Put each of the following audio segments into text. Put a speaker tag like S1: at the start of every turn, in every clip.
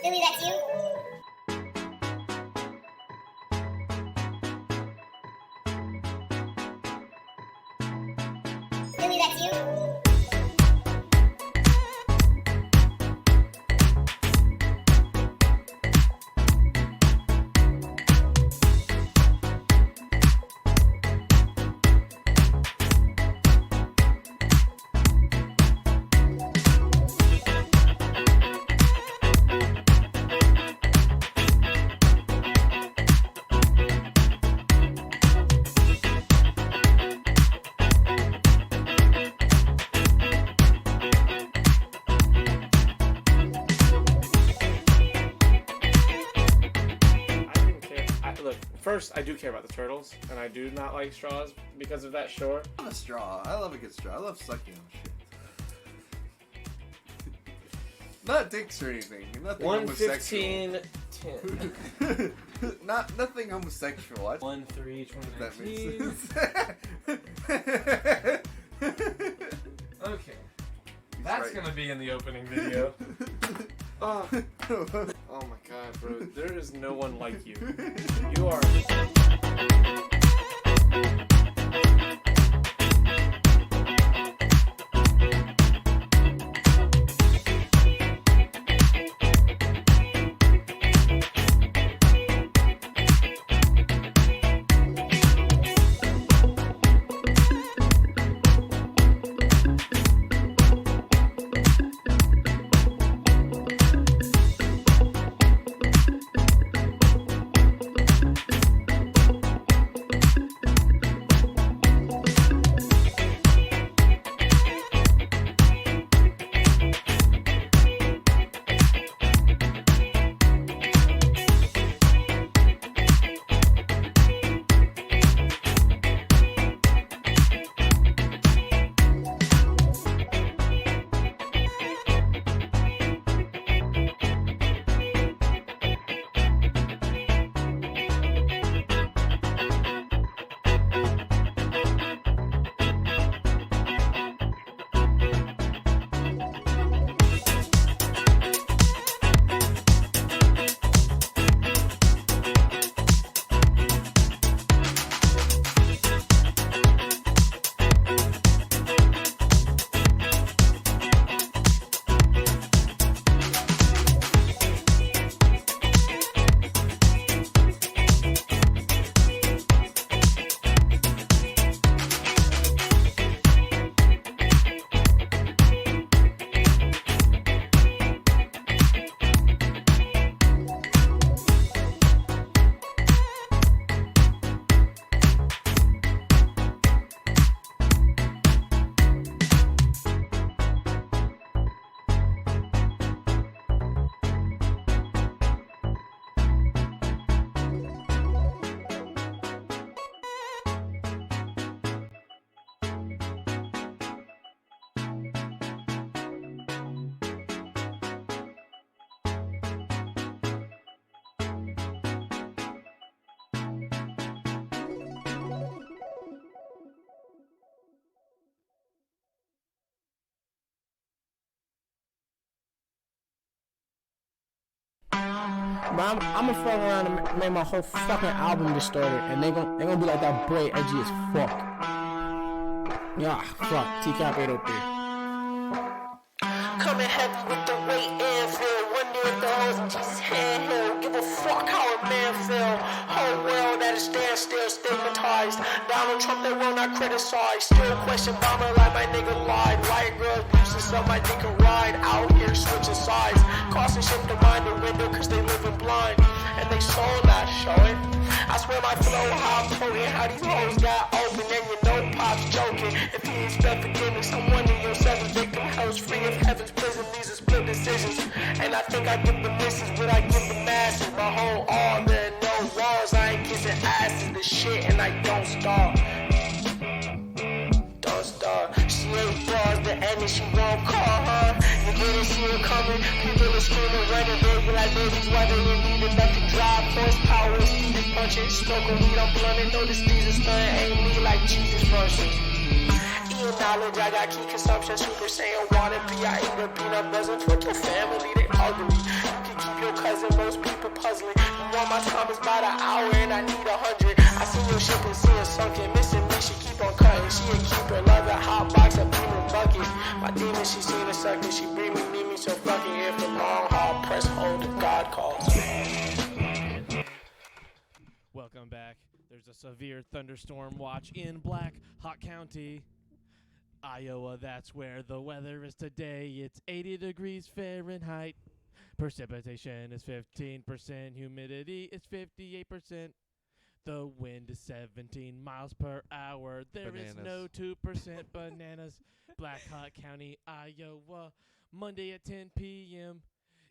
S1: Billy, that's you? Billy, that's you?
S2: First, I do care about the turtles, and I do not like straws because of that, sure.
S3: I'm a straw. I love a good straw. I love sucking on shit. Not dicks or anything. Nothing
S2: 115 10.
S3: Nothing homosexual.
S2: 1-3
S3: That
S2: 2019.
S3: makes sense.
S2: Okay. That's gonna be in the opening video. Oh my god, bro. There is no one like you. You are...
S4: But I'm gonna fuck around and make my whole fucking album distorted, and they gonna be like that boy edgy as fuck. Yeah, fuck. TCAP 803.
S5: Coming heavy with the weight and feel. Wonder if the hoes in Jesus' hand he'll give a fuck how a man feel. Whole world at a standstill, stigmatized. Donald Trump they will not criticize. Still question Obama like my nigga lied. White girls abusing some I think can ride. Out here switching sides. Crossing ship to mind the window cause they living blind. And they soul not showing. I swear my flow how potent. How these hoes got open and you know Pop's joking. If he expect forgiveness, I'm one of your seven victim hells free of heaven's prison. These are split decisions. And I think I give the misses what I give the masses. My whole all there no walls. I ain't kissing asses the shit and I don't stop. Don't stop. She ain't bars the end and she won't call her. You didn't see her coming. People are screaming, running, baby like babies. Why they need it back to drive horsepower. Steve's punching, smoking weed, I'm blunting. Notice these are stunning, ain't me like Jesus versus. of knowledge, I got key consumption, Super Saiyan wannabe. I eat a peanut dozen with your family, they ugly. You can keep your cousin, most people puzzling. You want my time is by the hour and I need 100. I seen your ship and see it sunken, missing me, she keep on cutting. She a keeper, love a hot box, a beaming bucket. My demon, she seen a sucker, she bring me, need me, so fucking here for long haul, press hold if God calls.
S1: Welcome back. There's a severe thunderstorm watch in Black Hawk County, Iowa. That's where the weather is today. It's 80 degrees Fahrenheit. Precipitation is 15%. Humidity is 58%. The wind is 17 miles per hour. There is no 2% bananas. Black Hawk County, Iowa. Monday at 10 p.m.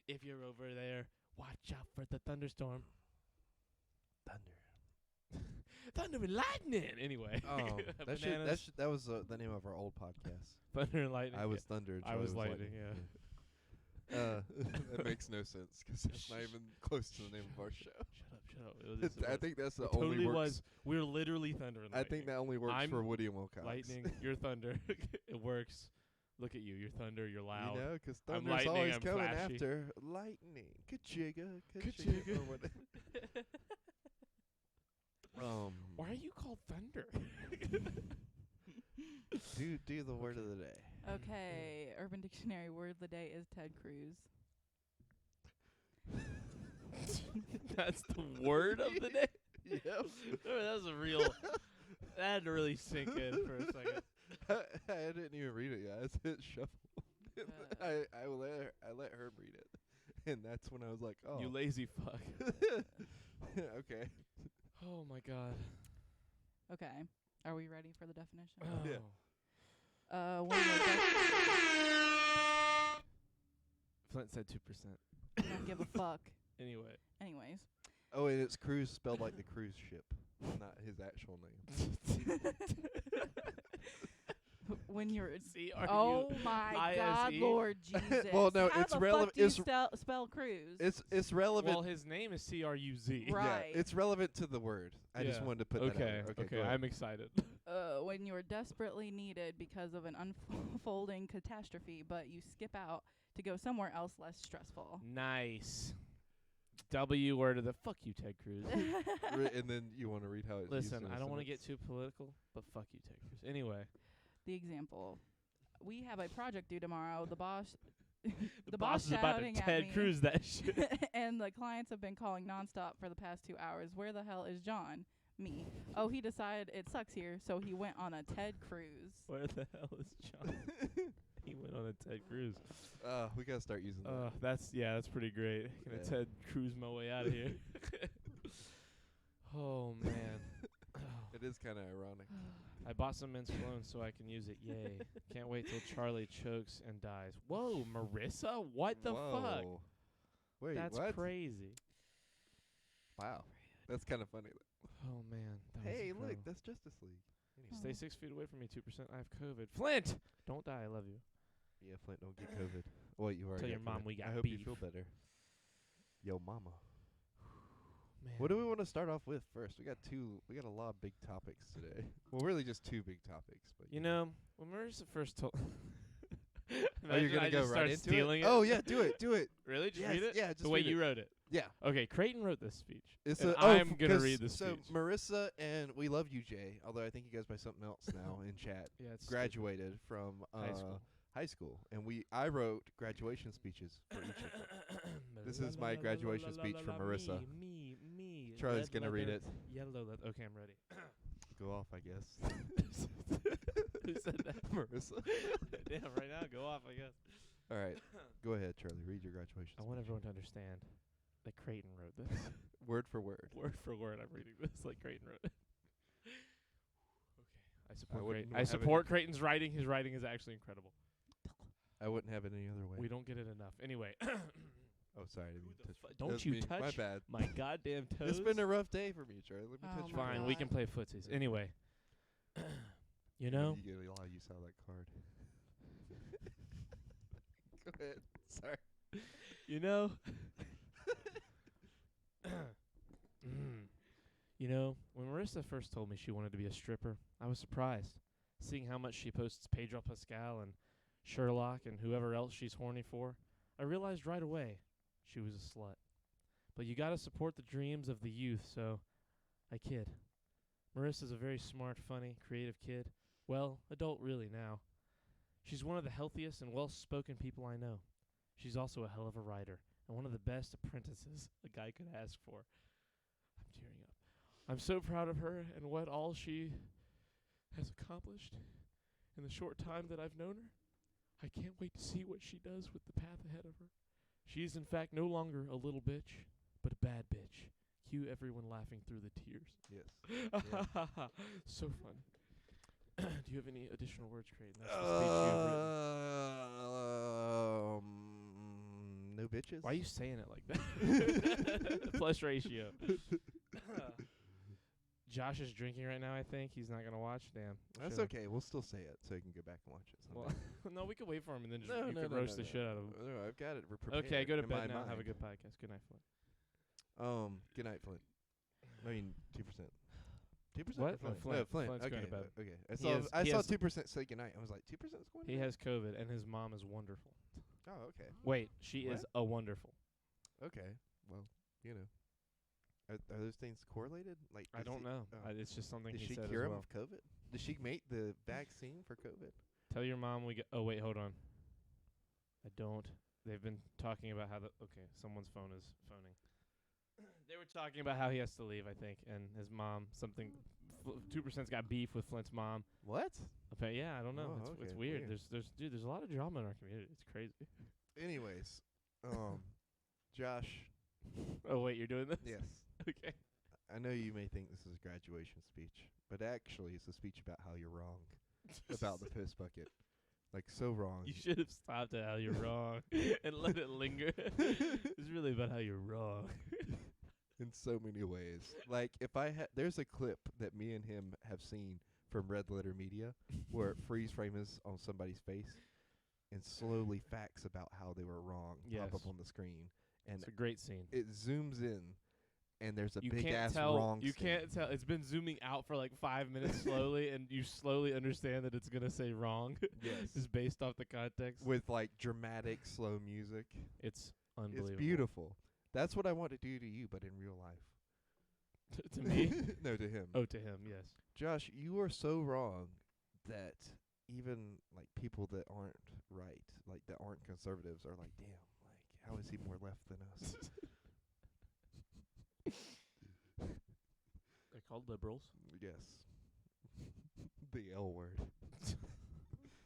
S1: If you're over there, watch out for the thunderstorm. Thunder and lightning. Anyway.
S6: Oh, that was the name of our old podcast.
S1: Thunder and lightning.
S6: I was thunder.
S1: I was lightning. Yeah.
S6: That makes no sense because that's not even close to the name of our show.
S1: Shut up.
S6: I think that's the
S1: it
S6: only
S1: totally
S6: works.
S1: was. We're literally thunder and lightning.
S6: I think that only works for Woody and Wilcox.
S1: Lightning, you're thunder. It works. Look at you. You're thunder. You're loud.
S6: You know, because
S1: I'm
S6: thunder's
S1: lightning,
S6: always
S1: I'm
S6: coming
S1: flashy.
S6: after lightning. Kachiga.
S1: Kachiga.
S6: Or whatever.
S1: Why are you called Thunder?
S6: do the word of the day.
S7: Okay, Urban Dictionary word of the day is Ted Cruz.
S1: That's the word of the day?
S6: Yep.
S1: Oh, that was a real... That had to really sink in for a second.
S6: I didn't even read it yet. I just hit shuffle. I let her read it. And that's when I was like, oh.
S1: You lazy fuck.
S6: Okay.
S1: Oh, my God.
S7: Okay, are we ready for the definition?
S1: Oh.
S6: Yeah.
S7: One of
S1: Flint said 2%.
S7: I don't give a fuck.
S1: Anyway.
S7: Anyways.
S6: Oh, and it's cruise spelled like the cruise ship, not his actual name.
S7: When you're
S1: C-R-U-I-S-E?
S7: oh my God, Lord Jesus!
S6: Well, no,
S7: How
S6: it's
S7: the
S6: relevant.
S7: Fuck do you spell Cruz?
S6: It's relevant.
S1: Well, his name is C-R-U-Z.
S7: Right.
S6: Yeah, it's relevant to the word. I just
S1: Yeah.
S6: wanted to put that out there.
S1: Okay,
S6: go ahead.
S1: I'm excited.
S7: When you're desperately needed because of an unfolding catastrophe, but you skip out to go somewhere else less stressful.
S1: Nice. W word of the fuck you, Ted Cruz.
S6: And then you want to read how it's used
S1: Listen,
S6: in a
S1: I don't want to get
S6: sentence?
S1: too political, but fuck you, Ted Cruz. Anyway.
S7: The example. We have a project due tomorrow. The boss
S1: The boss is about to
S7: shouting at
S1: Ted
S7: me.
S1: Cruz that shit.
S7: And the clients have been calling nonstop for the past 2 hours. Where the hell is John? Me. Oh, he decided it sucks here, so he went on a Ted Cruz.
S1: Where the hell is John? He went on a Ted Cruz.
S6: We gotta start using that.
S1: That's pretty great. Gonna
S6: Yeah.
S1: Ted Cruz my way out of here. Oh man.
S6: It is kind of ironic.
S1: I bought some men's cologne so I can use it. Yay. Can't wait till Charlie chokes and dies. Whoa, Marissa? What the fuck?
S6: Whoa. Wait,
S1: That's
S6: what?
S1: crazy.
S6: Wow. That's kind of funny.
S1: Oh man. That was
S6: Hey, look,
S1: incredible.
S6: that's Justice League.
S1: Stay 6 feet away from me, 2%. I have COVID. Flint! Don't die, I love you.
S6: Yeah, Flint, don't get COVID. Wait, you already
S1: Tell your
S6: got
S1: mom
S6: COVID.
S1: we got
S6: I hope
S1: beef.
S6: you feel better. Yo, mama.
S1: Man.
S6: What do we want to start off with first? We got a lot of big topics today. Well, really just two big topics, but
S1: You know, when Marissa first told...
S6: Oh, you're gonna
S1: I
S6: go
S1: just
S6: right
S1: start
S6: into
S1: stealing it?
S6: Oh yeah, do it.
S1: Really? Just
S6: Yes,
S1: read it?
S6: yeah, just
S1: the way
S6: read
S1: you
S6: it.
S1: wrote it.
S6: Yeah.
S1: Okay, Creighton wrote this speech.
S6: It's
S1: and
S6: I'm
S1: I'm gonna read the
S6: So
S1: speech.
S6: Marissa and we love you, Jay. Although I think you guys by something else now in chat.
S1: Yeah, it's
S6: Graduated from
S1: High school.
S6: and I wrote graduation speeches for each of them. This is my graduation speech for Marissa.
S1: Me.
S6: Charlie's
S1: Red
S6: gonna read
S1: leather, Yellow leather. Okay, I'm ready.
S6: Go off, I guess.
S1: Who said that?
S6: Marissa.
S1: Damn, right now, go off, I guess.
S6: All right, go ahead, Charlie. Read your graduation.
S1: I want everyone to understand that Creighton wrote this.
S6: Word for word.
S1: Word for word, I'm reading this like Creighton wrote it. Okay, I support
S6: wouldn't
S1: Creighton. I
S6: have
S1: support Creighton's writing. His writing is actually incredible.
S6: I wouldn't have it any other way.
S1: We don't get it enough. Anyway.
S6: Oh, sorry. I didn't mean to touch. That
S1: Don't
S6: was
S1: you
S6: me. My
S1: touch
S6: bad.
S1: my goddamn toes.
S6: It's been a rough day for me, Charlie. Let me
S7: Oh
S6: touch
S7: my
S6: your
S1: Fine,
S6: toes.
S1: we can play footsies. Anyway. You know?
S6: You get a lot of use out of that card. Go ahead. Sorry.
S1: You know? You know, when Marissa first told me she wanted to be a stripper, I was surprised. seeing how much she posts Pedro Pascal and Sherlock and whoever else she's horny for, I realized right away she was a slut. But you gotta support the dreams of the youth, so I kid. Marissa's a very smart, funny, creative kid. Well, adult really now. She's one of the healthiest and well-spoken people I know. She's also a hell of a writer and one of the best apprentices a guy could ask for. I'm tearing up. I'm so proud of her and what all she has accomplished in the short time that I've known her. I can't wait to see what she does with the path ahead of her. She is, in fact, no longer a little bitch, but a bad bitch. Cue everyone laughing through the tears.
S6: Yes.
S1: So funny. Do you have any additional words, Creighton? That's the speech you've written.
S6: No bitches.
S1: Why are you saying it like that? Plus ratio. Josh is drinking right now, I think. He's not going to watch. Damn.
S6: That's
S1: Should've-
S6: okay. We'll still say it so you can go back and watch it
S1: Well,
S6: someday.
S1: no, we could wait for him and then just you could roast the shit out of him.
S6: No, I've got it prepared.
S1: Okay, go to
S6: in my
S1: bed now. Have a
S6: mind.
S1: good podcast. Good night, Flint.
S6: Good night, Flint. I mean, 2%. 2%?
S1: What?
S6: Flint.
S1: Oh, Flint.
S6: No, Flint.
S1: Flint's
S6: okay.
S1: going to bed.
S6: Okay. I
S1: He
S6: saw
S1: has-
S6: 2% say goodnight. I was like, 2% is going to
S1: He
S6: bed?
S1: has COVID, and his mom is wonderful.
S6: Oh, okay.
S1: Wait, she
S6: What?
S1: is a wonderful.
S6: Okay. Well, you know. Are those things correlated? Like,
S1: I
S6: does
S1: don't
S6: he-
S1: know.
S6: oh.
S1: It's just something
S6: Did
S1: he
S6: she
S1: said
S6: cure
S1: as
S6: him
S1: well.
S6: of COVID? Did she make the vaccine for COVID?
S1: Tell your mom we get. Oh wait, hold on. I don't. They've been talking about how okay, someone's phone is phoning. They were talking about how he has to leave, I think, and his mom 2%'s got beef with Flint's mom.
S6: What?
S1: Okay, yeah, I don't know.
S6: Oh,
S1: It's
S6: okay,
S1: weird.
S6: weird.
S1: There's a lot of drama in our community. It's crazy.
S6: Anyways, Josh.
S1: Oh wait, you're doing this?
S6: Yes.
S1: Okay.
S6: I know you may think this is a graduation speech, but actually it's a speech about how you're wrong about the piss bucket. Like, so wrong.
S1: You should have stopped at how you're wrong and let it linger. It's really about how you're wrong.
S6: In so many ways. Like, if I had, there's a clip that me and him have seen from Red Letter Media where it freeze frames on somebody's face and slowly facts about how they were wrong pop
S1: Yes.
S6: up on the screen. And
S1: It's a great scene.
S6: it zooms in, and there's a
S1: You
S6: big
S1: can't
S6: ass
S1: tell.
S6: wrong.
S1: You
S6: stand.
S1: can't tell. It's been zooming out for like 5 minutes slowly, and you slowly understand that it's gonna say wrong.
S6: Yes.
S1: Just based off the context.
S6: With like dramatic slow music.
S1: It's unbelievable.
S6: It's beautiful. That's what I want to do to you, but in real life.
S1: To me?
S6: No, to him.
S1: Oh, to him, yes.
S6: Josh, you are so wrong that even like people that aren't right, like that aren't conservatives, are like, damn, like how is he more left than us?
S1: They're called liberals.
S6: Yes. The L word.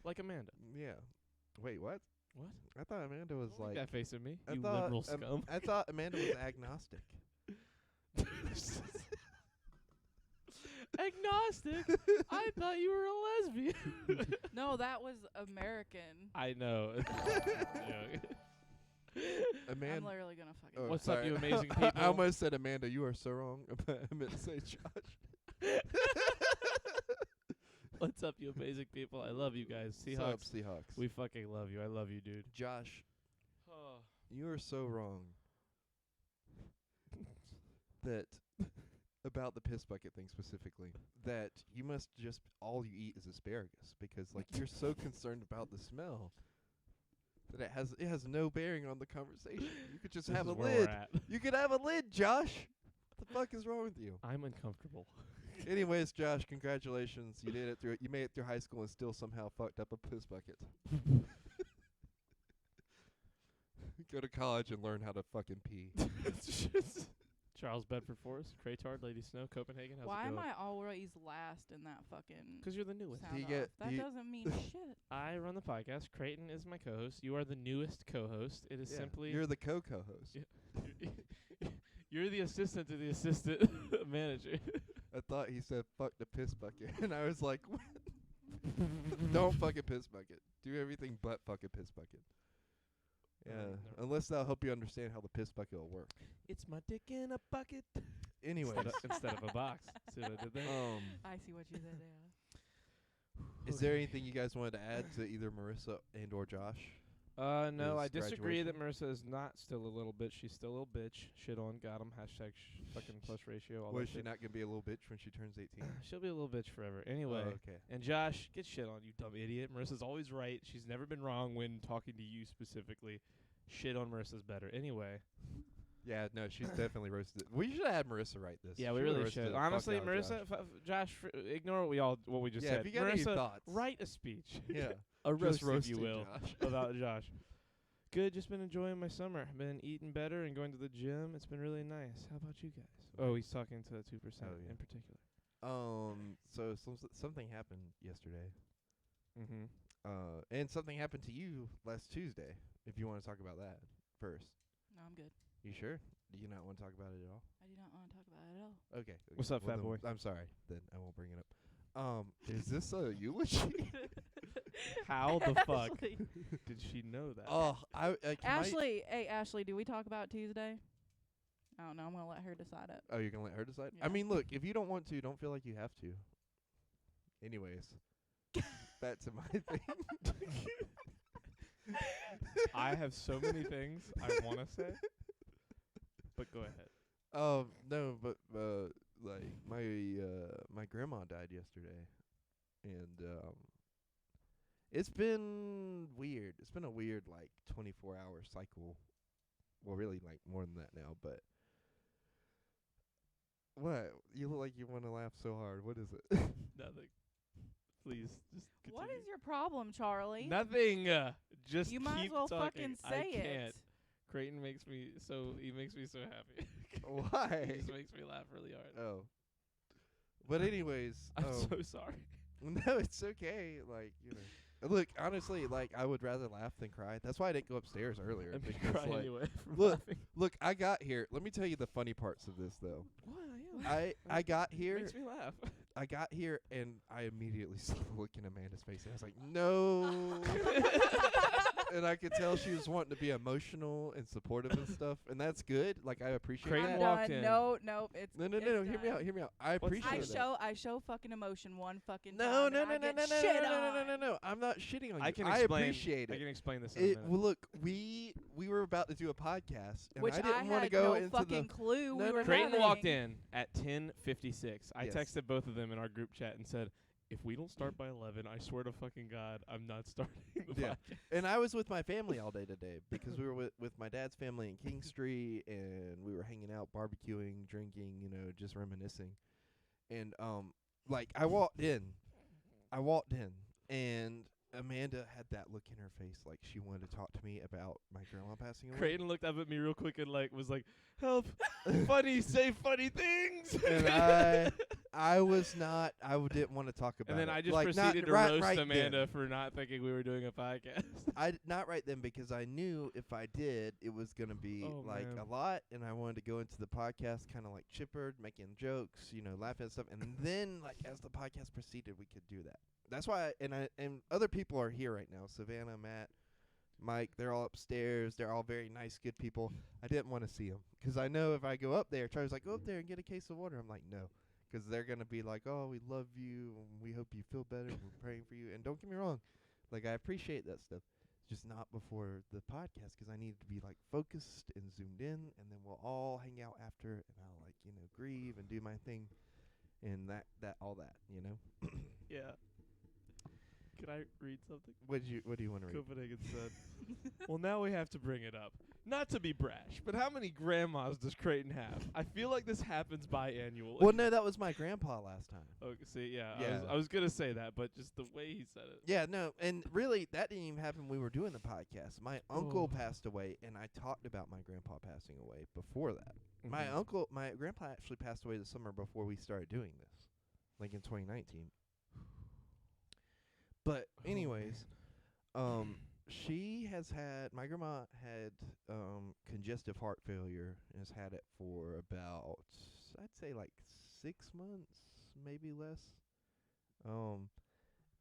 S1: Like Amanda.
S6: Yeah. Wait, what?
S1: What?
S6: I thought Amanda was
S1: Don't make
S6: like
S1: that face at me.
S6: I
S1: You
S6: thought,
S1: liberal scum.
S6: I thought Amanda was agnostic.
S1: Agnostic? I thought you were a lesbian.
S7: No, that was American.
S1: I know.
S7: I'm
S6: Amanda.
S7: literally gonna fucking.
S6: Oh,
S1: What's up,
S6: sorry.
S1: you amazing people?
S6: I almost said Amanda. You are so wrong. I meant to say Josh.
S1: What's up, you amazing people? I love you guys.
S6: What's up,
S1: Seahawks.
S6: Seahawks.
S1: We fucking love you. I love you, dude.
S6: Josh,
S1: Oh.
S6: you are so wrong. That about the piss bucket thing specifically, that you must just all you eat is asparagus because like you're so concerned about the smell that it has no bearing on the conversation. You could just
S1: This
S6: have a
S1: is where we're
S6: lid.
S1: at.
S6: You could have a lid, Josh. What the fuck is wrong with you?
S1: I'm uncomfortable.
S6: Anyways, Josh, congratulations. You did it through. You made it through high school and still somehow fucked up a piss bucket. Go to college and learn how to fucking pee.
S1: Charles Bedford Forest, Craytard, Lady Snow, Copenhagen. How's
S7: Why
S1: it
S7: am
S1: going?
S7: I always last in that fucking?
S1: 'Cause you're the newest.
S7: sound
S6: Do you
S7: off?
S6: get-
S7: That
S6: do you-
S7: doesn't mean shit.
S1: I run the podcast. Creighton is my co-host. You are the newest co-host. It is
S6: Yeah,
S1: simply
S6: you're the co-host.
S1: Yeah. You're the assistant to the assistant manager.
S6: I thought he said fuck the piss bucket, and I was like, what? Don't fuck a piss bucket. Do everything but fuck a piss bucket. Yeah,
S1: never-
S6: unless that'll help you understand how the piss bucket will work.
S1: It's my dick in a bucket.
S6: Anyways,
S1: Instead of a box. See what I did there?
S7: I see what you did. Yeah.
S6: is there anything you guys wanted to add to either Marissa and or Josh?
S1: No, I
S6: Is
S1: disagree that
S6: graduation?
S1: Marissa is not still a little bitch. She's still a little bitch. Shit on, got 'em. Hashtag fucking plus ratio. All
S6: Was
S1: that
S6: she
S1: shit.
S6: not gonna be a little bitch when she turns 18?
S1: She'll be a little bitch forever. Anyway.
S6: Oh, okay.
S1: And Josh, get shit on, you dumb idiot. Marissa's always right. She's never been wrong when talking to you specifically. Shit on Marissa's better. Anyway.
S6: Yeah, no, she's definitely roasted. We should have had Marissa write this.
S1: Yeah,
S6: She
S1: we
S6: would've
S1: really
S6: roasted
S1: should.
S6: the fuck
S1: Honestly,
S6: out of
S1: Marissa,
S6: Josh.
S1: Josh, ignore what we just
S6: Yeah,
S1: said.
S6: if you got any
S1: Marissa,
S6: thoughts,
S1: write a speech.
S6: yeah,
S1: A
S6: just
S1: roast, if you
S6: roasting
S1: will,
S6: Josh.
S1: about Josh. Good, just been enjoying my summer. Been eating better and going to the gym. It's been really nice. How about you guys? Oh, he's talking to 2%
S6: Oh, yeah.
S1: in particular.
S6: So something happened yesterday.
S1: Mm-hmm.
S6: And something happened to you last Tuesday. If you want to talk about that first.
S7: No, I'm good.
S6: You sure? Do you not want to talk about it at all?
S7: I do not want to talk about it at all.
S6: Okay.
S1: What's up,
S6: well
S1: fat
S6: then
S1: boy?
S6: I'm sorry. Then I won't bring it up. Is this a eulogy?
S1: How the fuck
S7: Ashley.
S1: did she know that?
S6: Oh,
S7: Ashley, hey Ashley, do we talk about Tuesday? I don't know. I'm gonna let her decide it.
S6: Oh, you're gonna let her decide?
S7: Yeah.
S6: I mean, look, if you don't want to, don't feel like you have to. Anyways, back to my thing.
S1: I have so many things I want to say, but go ahead.
S6: No, but like my grandma died yesterday, and it's been weird. It's been a weird like 24-hour cycle. Well, really like more than that now, but what? You look like you want to laugh so hard. What is it?
S1: Nothing. Please, just continue.
S7: What is your problem, Charlie?
S1: Nothing. Just
S7: You might
S1: keep
S7: as well
S1: talking.
S7: fucking
S1: I
S7: say
S1: can't.
S7: it.
S1: Creighton makes me so. He makes me so happy.
S6: Why?
S1: He just makes me laugh really hard.
S6: Oh. But anyways,
S1: I'm so sorry.
S6: no, it's okay. Like, you know. Look, honestly, like I would rather laugh than cry. That's why I didn't go upstairs earlier.
S1: I'm
S6: because,
S1: crying
S6: like,
S1: anyway. From
S6: look,
S1: laughing.
S6: look, I got here. Let me tell you the funny parts of this though.
S1: What? I am.
S6: I got here.
S1: Makes me laugh.
S6: I got here and I immediately saw the look in Amanda's face and I was like, no. And I could tell she was wanting to be emotional and supportive and stuff, and that's good. Like I appreciate
S1: Creighton
S7: I'm
S6: that.
S1: walked
S7: done.
S1: in.
S7: No, it's
S6: No,
S7: it's
S6: hear me
S7: done.
S6: out. Hear me out. I appreciate that.
S7: I show fucking emotion one fucking
S6: No,
S7: time.
S6: no,
S7: and
S6: no,
S7: I
S6: no,
S7: get
S6: no, no,
S7: shit
S6: no, no, no, no,
S7: on.
S6: no, no. I'm not shitting on you.
S1: I can
S6: I
S1: explain.
S6: appreciate
S1: I
S6: it.
S1: can explain this in a minute.
S6: Well, look, we were about to do a podcast, and
S7: Which
S6: I didn't want to
S7: had
S6: go
S7: no
S6: into
S7: fucking
S6: the.
S7: clue
S6: No,
S7: we
S6: no,
S7: were
S6: no,
S1: Creighton
S7: having.
S1: walked in at 10:56. I
S6: Yes.
S1: texted both of them in our group chat and said, "If we don't start by 11, I swear to fucking God, I'm not starting the
S6: Yeah.
S1: podcast."
S6: And I was with my family all day today because we were with my dad's family in King Street, and we were hanging out, barbecuing, drinking, you know, just reminiscing. And like I walked in, and Amanda had that look in her face, like she wanted to talk to me about my grandma passing away.
S1: Creighton looked up at me real quick and was like, "Help! Funny, say funny things."
S6: And I was not. Didn't want to talk about.
S1: And then
S6: it.
S1: I just
S6: like,
S1: proceeded to
S6: not
S1: roast
S6: right
S1: Amanda
S6: then.
S1: for not thinking we were doing a podcast.
S6: Not right then because I knew if I did, it was gonna be
S1: Oh,
S6: like
S1: man.
S6: a lot, and I wanted to go into the podcast kind of like chippered, making jokes, you know, laughing and stuff, and then like as the podcast proceeded, we could do that. That's why, and other people are here right now. Savannah, Matt, Mike, they're all upstairs. They're all very nice, good people. I didn't want to see them because I know if I go up there, Charlie's like, go up there and get a case of water. I'm like, no. Because they're going to be like, oh, we love you, and we hope you feel better, and we're praying for you. And don't get me wrong, like, I appreciate that stuff. Just not before the podcast because I need to be, like, focused and zoomed in, and then we'll all hang out after, and I'll, like, you know, grieve and do my thing, and all that, you know?
S1: Yeah. Can I read something?
S6: What do you want to read?
S1: Copenhagen said, "Well, now we have to bring it up. Not to be brash, but how many grandmas does Creighton have? I feel like this happens biannually."
S6: Well, no, that was my grandpa last time.
S1: Okay, see, yeah,
S6: Yeah.
S1: I was gonna say that, but just the way he said it.
S6: Yeah, no, and really, that didn't even happen when we were doing the podcast. My uncle
S1: Oh.
S6: passed away, and I talked about my grandpa passing away before that.
S1: Mhm.
S6: My grandpa actually passed away the summer before we started doing this, like in 2019. But
S1: Oh,
S6: anyways, my grandma had congestive heart failure and has had it for about, I'd say like 6 months, maybe less.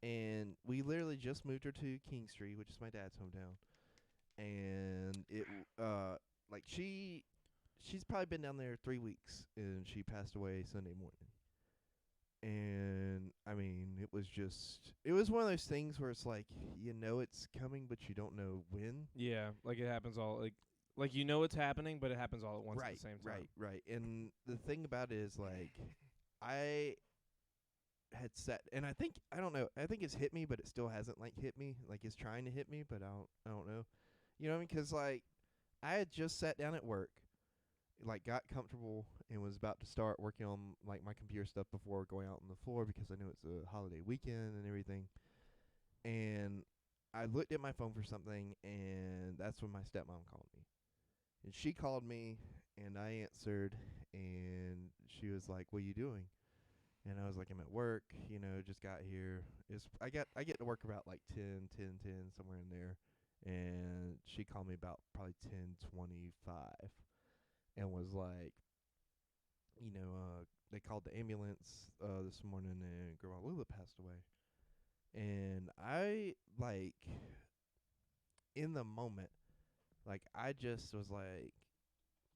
S6: And we literally just moved her to King Street, which is my dad's hometown. And like she's probably been down there 3 weeks, and she passed away Sunday morning. And I mean, it was one of those things where it's like, it's coming, but you don't know when.
S1: Yeah, like it happens all like it's happening, but it happens all at once at the same time.
S6: Right. And the thing about it is, like, I had set, and I don't know, I think it's hit me, but it still hasn't like hit me. Like, it's trying to hit me, but I don't know. You know what I mean? 'Cause like I had just sat down at work, like got comfortable, and was about to start working on like my computer stuff before going out on the floor because I knew it's a holiday weekend and everything. And I looked at my phone for something, and that's when my stepmom called me. And she called me, and I answered, and she was like, "What are you doing?" And I was like, "I'm at work, just got here." I get to work about like 10, somewhere in there. And she called me about probably 10:25 and was like, they called the ambulance this morning, and Grandma Lula passed away. And I, like, in the moment, like, I just was like,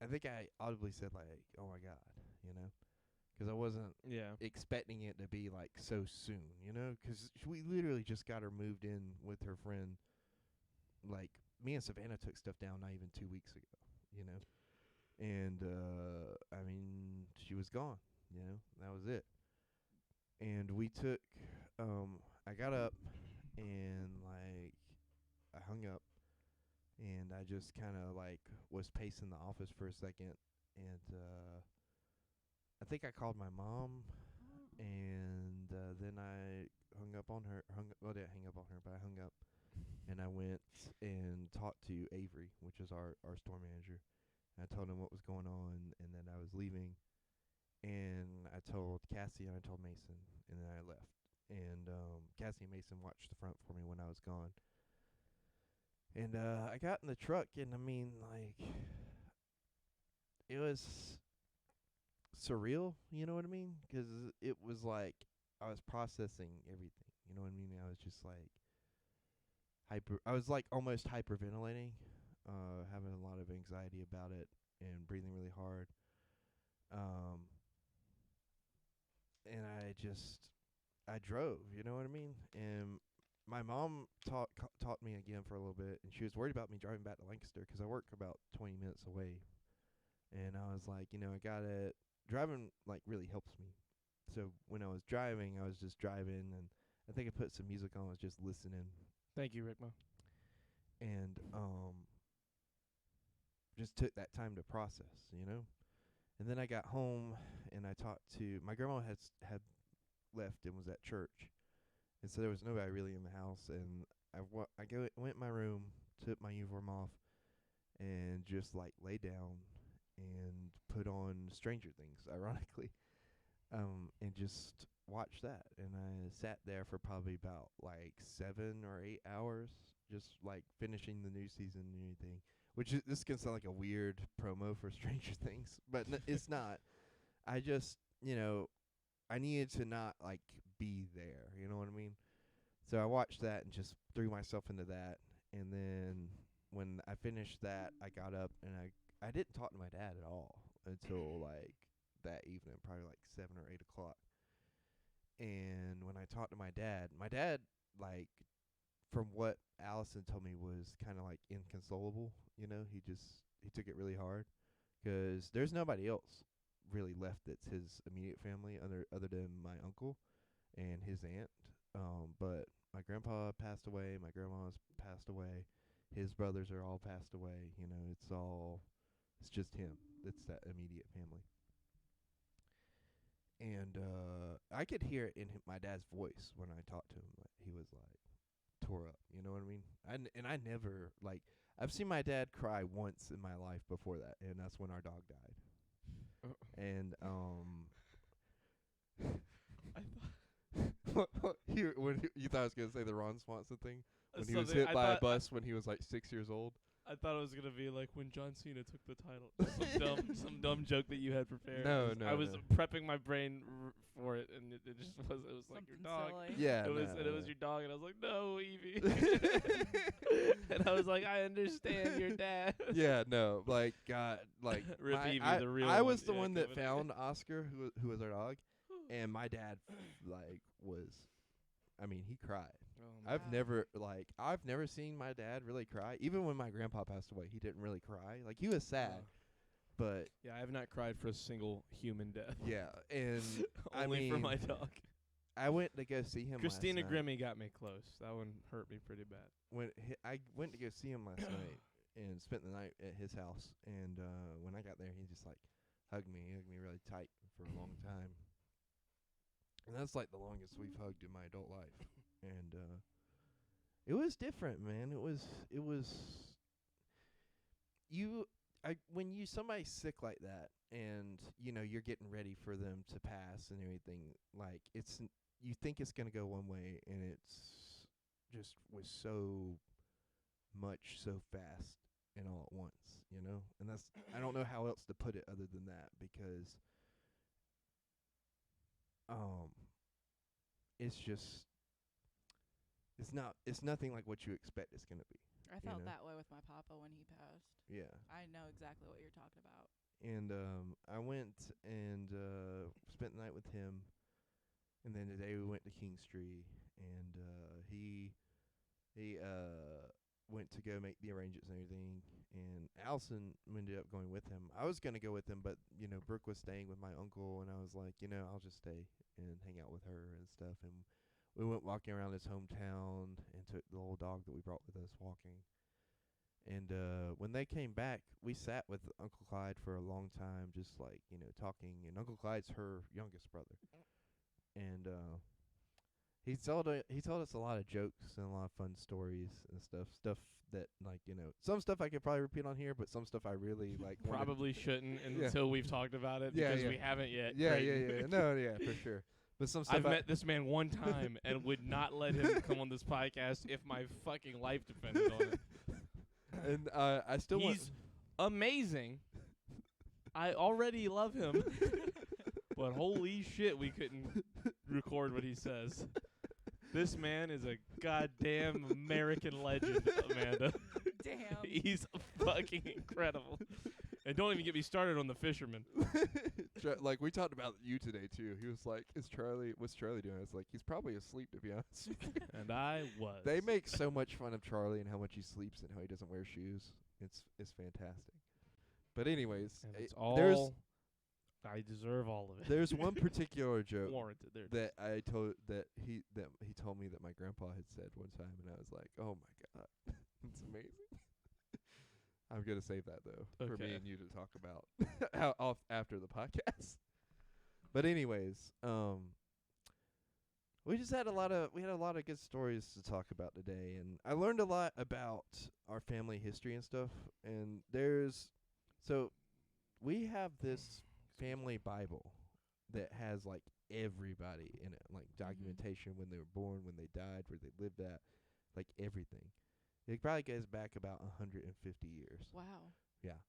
S6: I think I audibly said, like, "Oh my God," because I wasn't expecting it to be, like, so soon, because we literally just got her moved in with her friend. Like, me and Savannah took stuff down not even 2 weeks ago, and, I mean, she was gone, that was it. And we took, I got up, and, like, I hung up, and I just kind of, like, was pacing the office for a second, and, I think I called my mom, and, then I hung up on her, well, I didn't hang up on her, but I hung up, and I went and talked to Avery, which is our store manager. I told him what was going on, and then I was leaving. And I told Cassie, and I told Mason, and then I left. And Cassie and Mason watched the front for me when I was gone. And I got in the truck, and I mean, like, it was surreal, you know what I mean? 'Cause it was like I was processing everything, you know what I mean? I was just like I was like almost hyperventilating, having a lot of anxiety about it and breathing really hard. And I drove, you know what I mean? And my mom taught me again for a little bit, and she was worried about me driving back to Lancaster 'cause I work about 20 minutes away. And I was like, driving like really helps me. So when I was driving, I was just driving, and I think I put some music on, I was just listening.
S1: Thank you, Rickma.
S6: And just took that time to process, And then I got home, and I talked to my grandma had left and was at church, and so there was nobody really in the house. And I went in my room, took my uniform off, and just like lay down and put on Stranger Things, ironically, and just watched that. And I sat there for probably about like 7 or 8 hours, just like finishing the new season and everything. This can sound like a weird promo for Stranger Things, but it's not. I just, I needed to not like be there, you know what I mean? So I watched that and just threw myself into that. And then when I finished that, I got up, and I didn't talk to my dad at all until like that evening, probably like 7 or 8 o'clock. And when I talked to my dad, like, from what Allison told me, was kind of like inconsolable. He took it really hard, 'cause there's nobody else really left that's his immediate family other than my uncle and his aunt. But my grandpa passed away, my grandma's passed away, his brothers are all passed away. It's just him. It's that immediate family. And I could hear it in my dad's voice when I talked to him. Like, he was like tore up, you know what I mean? I never, like, I've seen my dad cry once in my life before that, and that's when our dog died. And you thought I was gonna say the Ron Swanson thing when he was hit by a bus when he was like 6 years old.
S1: I thought it was gonna be like when John Cena took the title. Some dumb joke that you had prepared.
S6: No,
S1: I was prepping my brain for it, and it just was. It was like your dog.
S7: Silly.
S6: Yeah,
S1: it was your dog, and I was like, no, Evie. And I was like, I understand your dad.
S6: Yeah, no, like God, like
S1: Rip Evie, the real
S6: I
S1: one.
S6: was the
S1: Yeah,
S6: one that
S1: coming in.
S6: found Oscar, who was our dog, And my dad, like, he cried.
S1: Oh,
S6: I've
S7: Wow.
S6: never seen my dad really cry. Even when my grandpa passed away, he didn't really cry. Like, he was sad, but
S1: yeah, I have not cried for a single human death.
S6: yeah. And
S1: Only for my dog.
S6: I went to go see him.
S1: Christina
S6: last night.
S1: Grimmie got me close. That one hurt me pretty bad.
S6: I went to go see him last night and spent the night at his house. And when I got there, he just like hugged me really tight for a long time. And that's like the longest we've hugged in my adult life. And it was different, man. It was when somebody's sick like that, and you're getting ready for them to pass and everything, like you think it's gonna go one way, and it's just was so much so fast and all at once, and that's I don't know how else to put it other than that, because it's just it's nothing like what you expect it's gonna be.
S7: I felt that way with my papa when he passed.
S6: Yeah.
S7: I know exactly what you're talking about.
S6: And I went and spent the night with him, and then today we went to Kingstree, and he went to go make the arrangements and everything, and Allison ended up going with him. I was gonna go with him, but Brooke was staying with my uncle, and I was like, I'll just stay and hang out with her and stuff. And we went walking around his hometown and took the little dog that we brought with us walking. And when they came back, we sat with Uncle Clyde for a long time, just like, talking. And Uncle Clyde's her youngest brother. And he told us a lot of jokes and a lot of fun stories and stuff that, like, some stuff I could probably repeat on here, but some stuff I really like
S1: Probably shouldn't
S6: Yeah.
S1: until we've talked about it,
S6: Yeah,
S1: because
S6: yeah.
S1: we haven't yet.
S6: Yeah,
S1: Creighton.
S6: yeah. No, yeah, for sure. But some stuff
S1: I've met this man one time and would not let him come on this podcast if my fucking life depended on it.
S6: and I still want.
S1: He's amazing. I already love him. But holy shit, we couldn't record what he says. This man is a goddamn American legend, Amanda.
S7: Damn.
S1: He's fucking incredible. And don't even get me started on the fisherman.
S6: Like, we talked about you today too. He was like, what's Charlie doing? I was like, he's probably asleep, to be honest.
S1: And I was.
S6: They make so much fun of Charlie and how much he sleeps and how he doesn't wear shoes. It's fantastic. But anyways,
S1: And it's
S6: there's
S1: all. I deserve all of it.
S6: there's one particular joke
S1: Warranted. There.
S6: that he told me that my grandpa had said one time, and I was like, oh my god, it's amazing. I'm gonna save that though for me
S1: Okay.
S6: and you to talk about off after the podcast. But anyways, we had a lot of good stories to talk about today, and I learned a lot about our family history and stuff. And we have this family Bible that has like everybody in it, like documentation, when they were born, when they died, where they lived at, like everything. It probably goes back about 150 years.
S7: Wow.
S6: Yeah.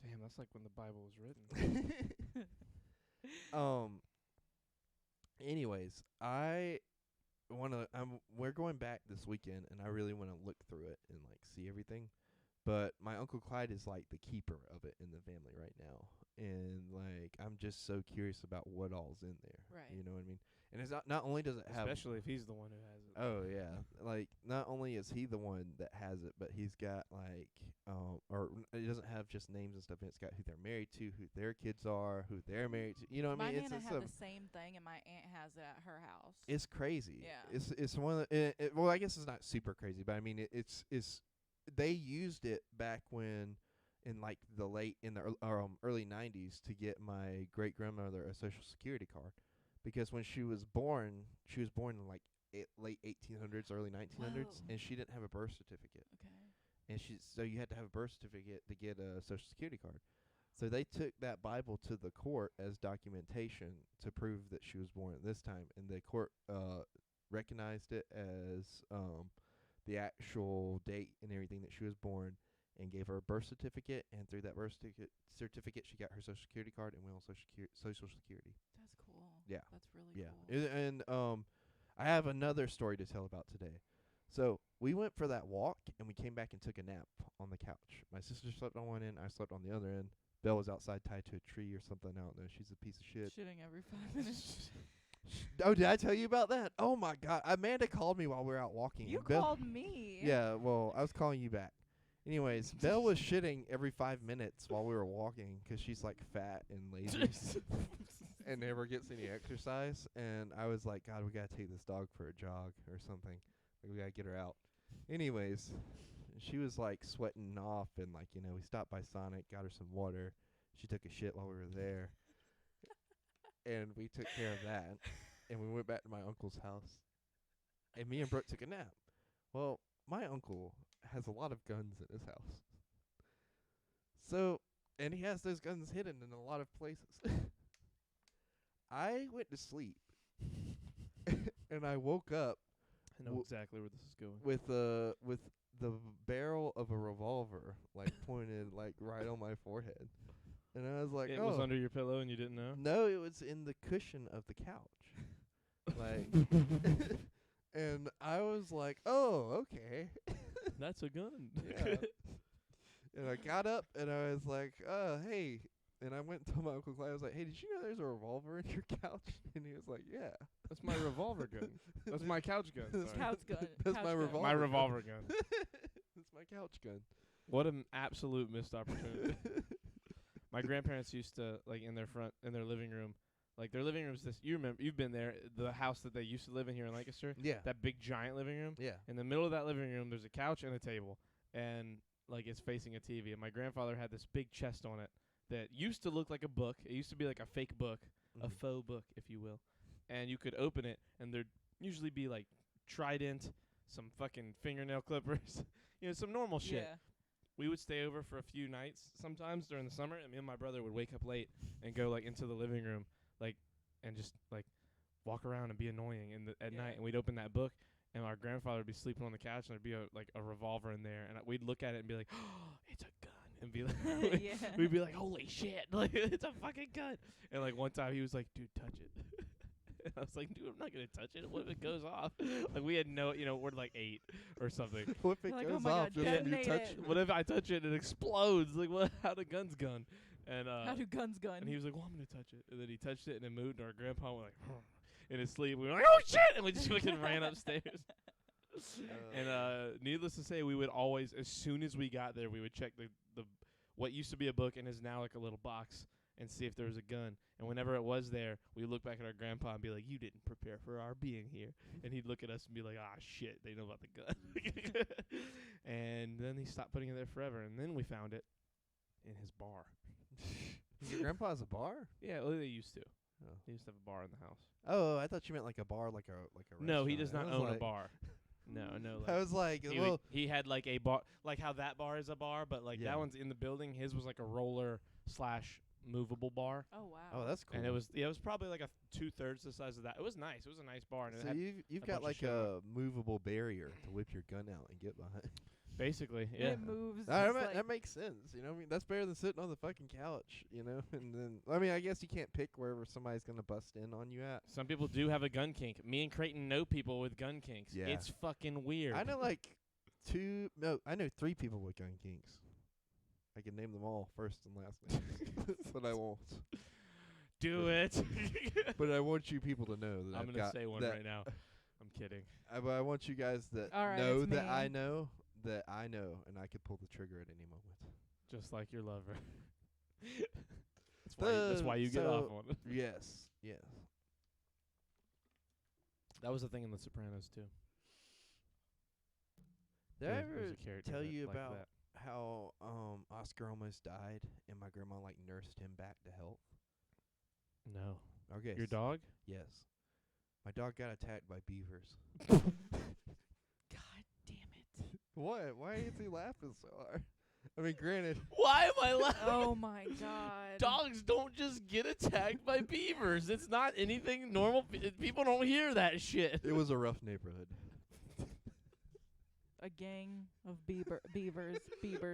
S1: Damn, that's like when the Bible was written.
S6: Anyways, we're going back this weekend, and I really want to look through it and like see everything. But my Uncle Clyde is like the keeper of it in the family right now, and like I'm just so curious about what all's in there.
S7: Right.
S6: You know what I mean? And it's not only does it have.
S1: Especially if he's the one who has it.
S6: Oh yeah, like not only is he the one that has it, but he's got like it doesn't have just names and stuff. It's got who they're married to, who their kids are, who they're married to. You know what
S7: My
S6: I mean?
S7: nana
S6: It's
S7: had the same thing, and my aunt has it at her house.
S6: it's crazy.
S7: Yeah.
S6: It's one of the, well, I guess it's not super crazy, but I mean it's they used it back when in like the early 90s to get my great grandmother a social security card, because when she was born in like late 1800s, early 1900s,
S7: Whoa.
S6: and she didn't have a birth certificate.
S7: Okay.
S6: And so you had to have a birth certificate to get a social security card. So they took that Bible to the court as documentation to prove that she was born at this time, and the court recognized it as the actual date and everything that she was born, and gave her a birth certificate. And through that birth certificate, she got her social security card and went on social security.
S7: That's cool.
S6: Yeah.
S7: That's really
S6: Yeah,
S7: cool.
S6: and I have another story to tell about today. So we went for that walk, and we came back and took a nap on the couch. My sister slept on one end, I slept on the other end, Belle was outside tied to a tree or something. I don't know. She's a piece of shit.
S7: Shitting every 5 minutes.
S6: Oh, did I tell you about that? Oh my God, Amanda called me while we were out walking.
S7: You
S6: and Belle-
S7: called me.
S6: Yeah, well, I was calling you back. Anyways, Belle was shitting every 5 minutes while we were walking 'cause she's like fat and lazy and never gets any exercise. And I was like, God, we gotta take this dog for a jog or something. Like, we gotta get her out. Anyways, she was like sweating off, and like, you know, we stopped by Sonic, got her some water. She took a shit while we were there, and we took care of that. And we went back to my uncle's house, and me and Brooke took a nap. Well, my uncle has a lot of guns in his house. So, and he has those guns hidden in a lot of places. I went to sleep, and I woke up
S1: I know exactly where this is going.
S6: with the barrel of a revolver like pointed like right on my forehead, and I was like,
S1: It
S6: oh.
S1: was under your pillow and you didn't know?
S6: No, it was in the cushion of the couch. Like, and I was like, oh, okay.
S1: That's a gun.
S6: Yeah. And I got up and I was like, hey. And I went to my Uncle Clyde. I was like, hey, did you know there's a revolver in your couch? And he was like, yeah.
S1: That's my revolver gun. That's my couch gun.
S6: That's
S1: sorry.
S7: Couch gun.
S6: That's
S7: couch
S6: my
S7: gun.
S6: revolver.
S1: My revolver gun.
S6: That's my couch gun.
S1: What an absolute missed opportunity. My grandparents used to, like, in their living room, like, their living room's this, you've been there, the house that they used to live in here in Lancaster,
S6: Yeah.
S1: that big giant living room.
S6: Yeah.
S1: In the middle of that living room, there's a couch and a table, and, like, it's facing a TV. And my grandfather had this big chest on it that used to look like a book. It used to be like a fake book, a
S6: Mhm.
S1: faux book, if you will. And you could open it, and there'd usually be, like, Trident, some fucking fingernail clippers, you know, some normal shit.
S7: Yeah.
S1: We would stay over for a few nights sometimes during the summer, and me and my brother would wake up late and go, like, into the living room, like, and just, like, walk around and be annoying at night. And we'd open that book, and our grandfather would be sleeping on the couch, and there'd be a revolver in there, and we'd look at it and be like, oh, it's a gun, and be like,
S7: Yeah.
S1: we'd be like, holy shit, like, it's a fucking gun. And, like, one time he was like, dude, touch it. And I was like, dude, I'm not gonna touch it. What if it goes off? Like, we had no, you know, we're like 8 or something.
S6: What if it
S7: Like,
S6: goes
S7: oh my
S6: off
S7: God,
S6: just when you
S7: detonate
S6: touch
S7: it.
S6: it?
S1: What if I touch it and it explodes? Like, what? How do guns gun? And
S7: How do guns gun?
S1: and he was like, well, I'm gonna touch it. And then he touched it and it moved. And our grandpa went like, in his sleep. We were like, oh shit! And we just fucking ran upstairs. And needless to say, we would always, as soon as we got there, we would check the what used to be a book and is now like a little box and see if there was a gun. And whenever it was there, we look back at our grandpa and be like, you didn't prepare for our being here. And he'd look at us and be like, ah, shit, they know about the gun. And then he stopped putting it there forever. And then we found it in his bar.
S6: Your grandpa has a bar?
S1: Yeah, well, they used to.
S6: Oh.
S1: He used to have a bar in the house.
S6: Oh, I thought you meant like a bar, like a
S1: No, he
S6: restaurant.
S1: does not
S6: I was
S1: own a
S6: like-
S1: bar. No.
S6: I was like, well,
S1: He had like a bar, like how that bar is a bar, but like
S6: Yeah.
S1: that one's in the building. His was like a roller / movable bar.
S7: Oh wow.
S6: oh, that's cool.
S1: And it was probably like a 2/3 the size of that. It was nice. It was a nice bar. And it
S6: So
S1: had
S6: you've
S1: a
S6: got
S1: bunch
S6: like
S1: of shit on
S6: a movable barrier to whip your gun out and get behind.
S1: basically,
S7: And
S1: yeah.
S7: It moves.
S6: That,
S7: just
S6: ma-
S7: like
S6: that makes sense. You know, what I mean, that's better than sitting on the fucking couch. You know, and then I mean, I guess you can't pick wherever somebody's gonna bust in on you at.
S1: Some people do have a gun kink. Me and Creighton know people with gun kinks.
S6: Yeah.
S1: It's fucking weird.
S6: I know like I know 3 people with gun kinks. I can name them all first and last names, but I won't.
S1: Do it.
S6: But I want you people to know that
S1: I'm
S6: I've
S1: gonna
S6: got
S1: say one
S6: that.
S1: right now. I'm kidding.
S6: But I want you guys that
S7: All right,
S6: know
S7: it's
S6: that
S7: me.
S6: I know that I know, and I could pull the trigger at any moment.
S1: Just like your lover. That's why you get
S6: So-
S1: off on it.
S6: Yes.
S1: That was the thing in The Sopranos too.
S6: Did I
S1: There was
S6: ever
S1: a character
S6: tell
S1: that
S6: you
S1: like
S6: about
S1: that.
S6: how Oscar almost died and my grandma like nursed him back to health?
S1: No.
S6: Okay.
S1: Your dog?
S6: Yes. My dog got attacked by beavers.
S7: God damn it.
S6: What? Why is he laughing so hard? I mean, granted,
S1: Why am I laughing?
S7: Oh my God.
S1: Dogs don't just get attacked by beavers. It's not anything normal. People don't hear that shit.
S6: it was a rough neighborhood.
S7: A gang of beavers.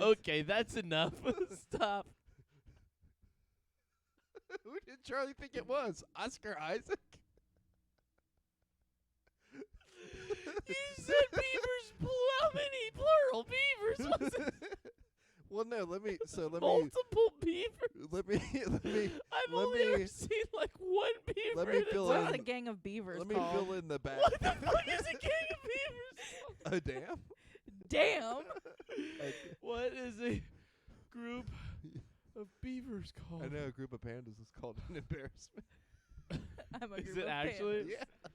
S1: Okay, that's enough. Stop.
S6: Who did Charlie think it was? Oscar Isaac?
S1: You said beavers. How many plural beavers was it?
S6: Well, no. Let me
S1: Multiple beavers.
S6: let me
S1: I've
S6: let
S1: only ever
S6: me-
S1: seen like one beaver.
S6: let me
S1: in its
S6: fill
S7: What's
S6: in-
S7: a gang of beavers
S6: let me
S7: called?
S6: fill in the back.
S1: What the fuck is a gang of beavers?
S6: A dam?
S7: Damn.
S1: What is a group of beavers called?
S6: I know a group of pandas is called an embarrassment.
S7: I'm a
S1: Is
S7: group
S1: it
S7: of
S1: actually?
S7: pandas.
S6: Yeah.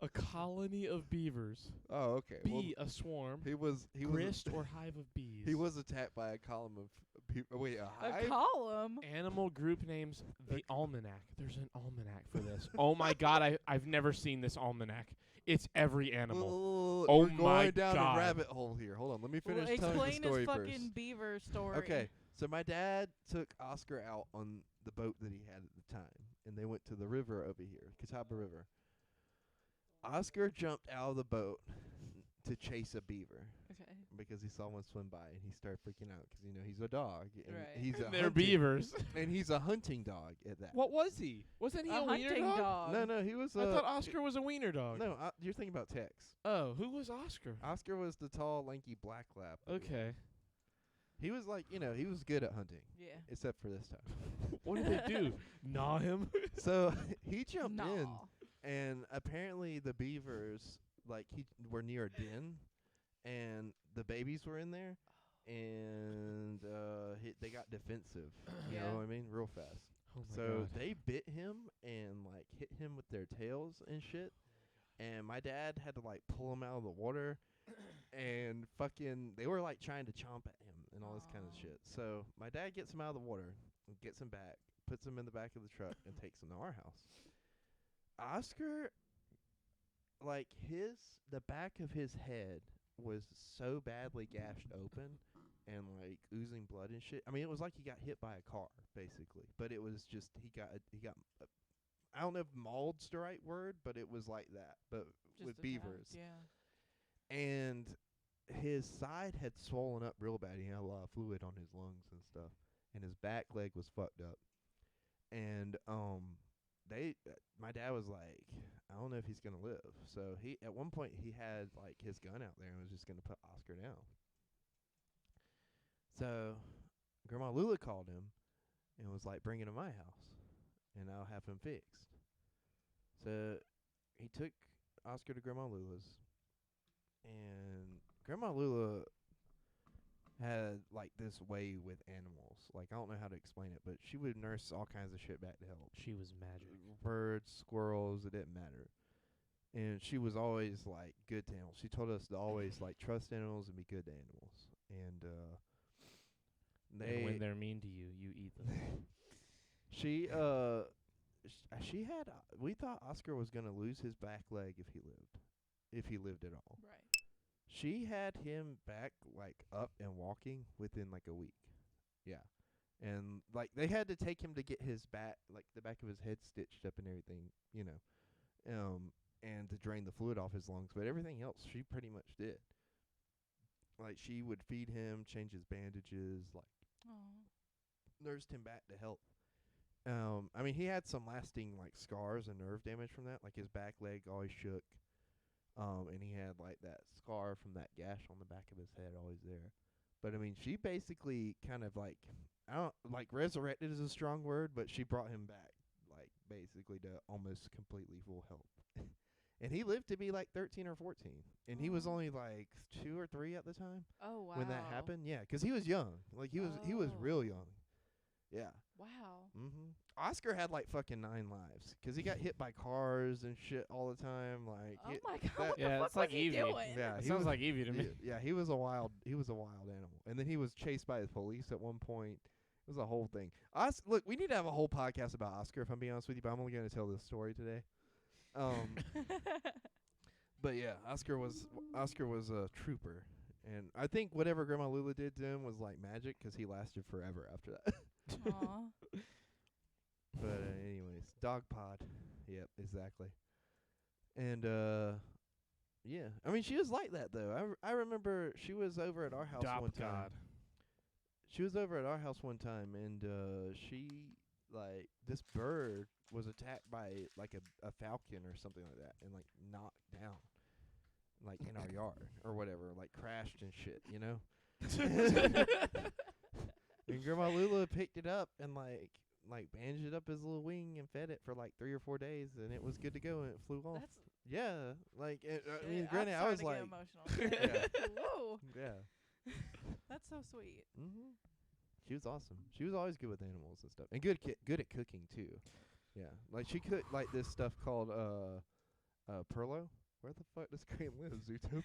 S1: A colony of beavers.
S6: Oh, okay. Well,
S1: Bee, a swarm.
S6: he was
S1: Grist or hive of bees.
S6: he was attacked by a column of wait, a
S7: A
S6: hive?
S7: column.
S1: Animal group names. The almanac. There's an almanac for this. Oh my god! I've never seen this almanac. It's every animal. Oh
S6: We're going
S1: my
S6: down
S1: God.
S6: a rabbit hole here. Hold on, let me finish
S7: Well,
S6: telling the
S7: explain
S6: story
S7: his
S6: first.
S7: fucking beaver story.
S6: Okay, so my dad took Oscar out on the boat that he had at the time, and they went to the river over here, Catawba River. Oscar jumped out of the boat to chase a beaver
S7: Okay.
S6: because he saw one swim by, and he started freaking out because he's a dog, and
S7: Right.
S6: he's a
S1: They're
S6: hunting-
S1: beavers.
S6: and he's a hunting dog at that.
S1: What was he? Wasn't he
S7: A
S1: a wiener
S7: hunting
S1: dog?
S7: dog.
S6: No, he was.
S1: I thought Oscar was a wiener dog.
S6: No, you're thinking about Tex.
S1: Oh, who was Oscar?
S6: Oscar was the tall, lanky black lab.
S1: Okay.
S6: He was like, he was good at hunting,
S7: Yeah.
S6: except for this time.
S1: What did they do? Gnaw him?
S6: So he jumped in,
S7: Nah.
S6: and apparently the beavers, were near a den, and the babies were in there, and they got defensive. You
S7: Yeah.
S6: know what I mean? Real fast.
S1: Oh my
S6: So
S1: god.
S6: they bit him and hit him with their tails and shit. And my dad had to pull him out of the water, and they were trying to chomp at him and all this kind of
S7: Aw.
S6: shit. So my dad gets him out of the water, gets him back, puts him in the back of the truck, and takes him to our house. Oscar, the back of his head was so badly gashed open and oozing blood and shit. I mean, it was like he got hit by a car basically, but it was just he got I don't know if mauled's the right word, but it was like that, but
S7: Just
S6: with
S7: attacked,
S6: beavers.
S7: Yeah.
S6: And his side had swollen up real bad. He had a lot of fluid on his lungs and stuff, and his back leg was fucked up. And my dad was like, I don't know if he's gonna live. So at one point he had his gun out there and was just gonna put Oscar down. So Grandma Lula called him and was like, bring him to my house and I'll have him fixed. So he took Oscar to Grandma Lula's, and Grandma Lula had this way with animals. I don't know how to explain it, but she would nurse all kinds of shit back to health.
S1: She was magic.
S6: Birds, squirrels, it didn't matter. And she was always good to animals. She told us to always trust animals and be good to animals. And
S1: And when they're mean to you, you eat them.
S6: she had we thought Oscar was gonna lose his back leg if he lived at all.
S7: Right.
S6: She had him back up and walking within a week. Yeah. And they had to take him to get his back the back of his head stitched up and everything, and to drain the fluid off his lungs, but everything else she pretty much did. She would feed him, change his bandages,
S7: Aw.
S6: nursed him back to health. I mean, he had some lasting scars and nerve damage from that. His back leg always shook. And he had that scar from that gash on the back of his head always there. But I mean, she basically kind of I don't resurrected is a strong word, but she brought him back basically to almost completely full health. And he lived to be 13 or 14, and he was
S7: Aw.
S6: only 2 or 3 at the time
S7: Oh wow.
S6: when that happened. Yeah, 'cause he was young. He was
S7: Oh.
S6: real young. Yeah.
S7: Wow.
S6: Mhm. Oscar had fucking 9 lives 'cause he got hit by cars and shit all the time.
S7: Oh
S6: It-
S7: my god.
S6: that-
S7: What the
S1: Yeah,
S7: fuck
S1: it's like
S7: was he
S1: Evie.
S7: doing?
S6: Yeah,
S1: It
S6: he
S1: sounds
S6: was
S1: like Evie to me.
S6: Yeah, he was a wild animal. And then he was chased by the police at one point. It was a whole thing. Look, we need to have a whole podcast about Oscar, if I'm being honest with you, but I'm only going to tell this story today. But yeah, Oscar was a trooper. And I think whatever Grandma Lula did to him was magic 'cause he lasted forever after that.
S7: Aw.
S6: But anyways, dog pod. Yep, exactly. And yeah. I mean, she was like that though. I remember she was over at our house
S1: Dop
S6: one time.
S1: God.
S6: She was over at our house one time, and she this bird was attacked by a falcon or something like that, and knocked down in our yard or whatever, crashed and shit, And Grandma Lula picked it up and like bandaged it up his little wing and fed it for like 3 or 4 days, and it was good to go, and it flew off.
S7: That's
S6: Yeah, like I mean,
S7: I'm
S6: granted, I was
S7: starting
S6: like,
S7: to get emotional.
S6: Yeah.
S7: Whoa,
S6: yeah.
S7: that's so sweet.
S6: Mhm. She was awesome. She was always good with animals and stuff, and good at cooking too. Yeah, like she cooked like this stuff called Perlo. Where the fuck does Crane live? Zootopia.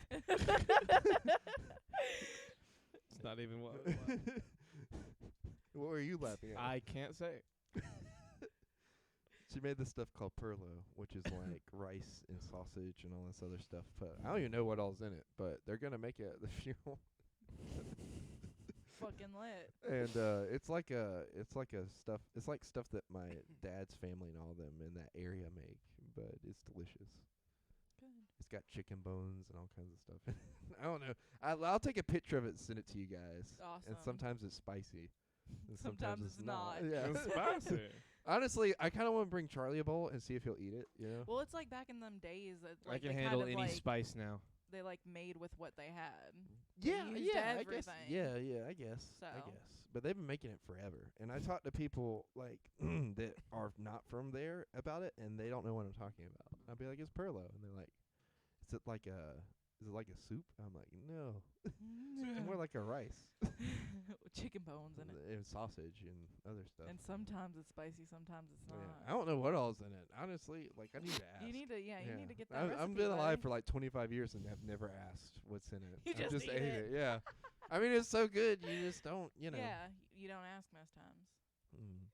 S1: It's not even what.
S6: What were you laughing at?
S1: I can't say.
S6: She made this stuff called Perlo, which is like rice and sausage and all this other stuff. But I don't even know what all's in it. But they're gonna make it at the funeral.
S7: Fucking lit.
S6: And it's like stuff that my dad's family and all of them in that area make, but it's delicious.
S7: Good.
S6: It's got chicken bones and all kinds of stuff. I don't know. I'll take a picture of it and send it to you guys.
S7: Awesome.
S6: And sometimes it's spicy. And
S7: Sometimes it's not.
S6: Yeah.
S1: It's spicy.
S6: Honestly, I kind of want to bring Charlie a bowl and see if he'll eat it. You know.
S7: Well, it's like back in them days that
S1: I
S7: like
S1: can
S7: they
S1: handle
S7: kind of
S1: any
S7: like
S1: spice now.
S7: they like made with what they had.
S6: Yeah,
S7: used
S6: yeah, I guess.
S7: everything.
S6: Yeah, I guess.
S7: So.
S6: But they've been making it forever. And I talk to people like that are not from there about it, and they don't know what I'm talking about. I'll be like, "It's Perlo," and they're like, "Is it like a soup?" I'm like, "No, it's more like a rice
S7: With chicken bones in it.
S6: and sausage and other stuff."
S7: And sometimes it's spicy, sometimes it's
S6: Yeah.
S7: not.
S6: I don't know what all's in it. Honestly, like I need to ask.
S7: You need to, you need to get that
S6: I've
S7: recipe.
S6: been alive
S7: buddy.
S6: for like 25 years and have never asked what's in it.
S7: You
S6: I
S7: just eat
S6: ate
S7: it.
S6: Yeah. I mean, it's so good. You just don't, you know.
S7: Yeah, you don't ask most times.
S6: Mm.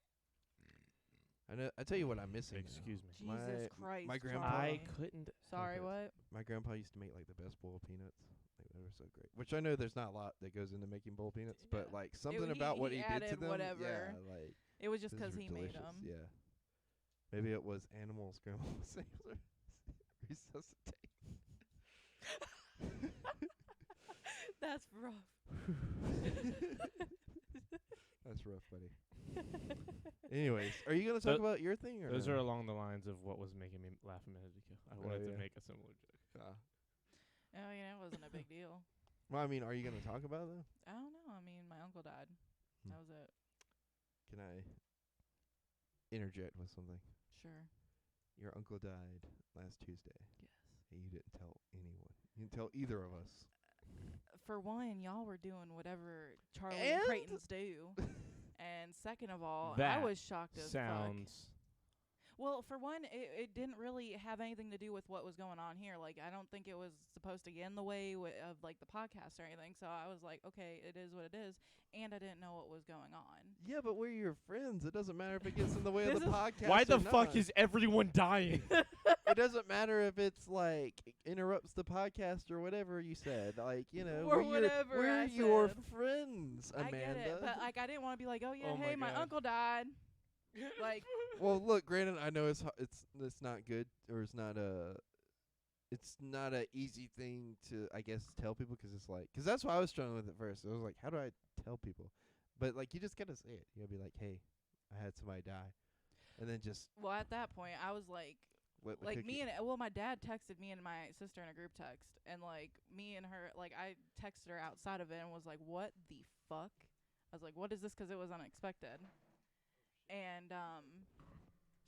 S6: I know. I tell you what I'm missing.
S1: Excuse me.
S7: Jesus Christ.
S6: my grandpa-
S1: I
S7: Johnny.
S1: couldn't.
S7: Sorry,
S6: Okay.
S7: what?
S6: My grandpa used to make like the best bowl of peanuts. Like they were so great. Which I know there's not a lot that goes into making bowl peanuts, but
S7: Yeah.
S6: like something
S7: he-
S6: about what
S7: he
S6: he did to
S7: added
S6: them.
S7: whatever.
S6: Yeah, like
S7: It was just
S6: those
S7: 'cause
S6: were
S7: he made
S6: delicious.
S7: them.
S6: Yeah. Maybe it was animals grandma was saying resuscitate.
S7: That's rough.
S6: That's rough, buddy. Anyways, are you gonna talk about your thing or
S1: Those
S6: no?
S1: are along the lines of what was making me laugh a minute ago. I
S6: Oh,
S1: wanted
S6: yeah.
S1: to make a similar joke.
S6: Ah.
S7: Oh, yeah, it wasn't a big deal.
S6: Well, I mean, are you gonna talk about it though?
S7: I don't know. I mean, my uncle died.
S6: Hmm.
S7: That was it.
S6: Can I interject with something?
S7: Sure.
S6: Your uncle died last Tuesday.
S7: Yes.
S6: And you didn't tell anyone. You didn't tell either of us.
S7: For one, y'all were doing whatever Charlie
S6: And-
S7: and Creighton's do. And second of all, I
S1: That
S7: was shocked as fuck.
S1: Sounds.
S7: Well, for one, it didn't really have anything to do with what was going on here. Like, I don't think it was supposed to get in the way of, like, the podcast or anything. So I was like, okay, it is what it is. And I didn't know what was going on.
S6: Yeah, but we're your friends. It doesn't matter if it gets in the way of
S7: This
S6: the
S7: is-
S6: podcast.
S1: Why the
S6: or
S1: fuck
S6: not.
S1: is everyone dying?
S6: It doesn't matter if it's like interrupts the podcast or whatever you said. Like, you know,
S7: Or
S6: we're
S7: whatever
S6: we're
S7: I
S6: your
S7: said.
S6: friends, Amanda.
S7: I get it. But, like, I didn't want to be like, oh, yeah,
S1: Oh my
S7: hey, my
S1: God.
S7: uncle died. Like,
S6: Well, look, granted, I know it's not good or it's not a easy thing to, I guess, tell people because that's why I was struggling with it first. I was like, how do I tell people? But like, you just gotta say it. You gotta be like, hey, I had somebody die, and then just
S7: well, at that point, I was like,
S6: let the
S7: like
S6: cookie-
S7: my dad texted me and my sister in a group text, and like me and her, like I texted her outside of it and was like, what the fuck? I was like, what is this? 'Cause it was unexpected. And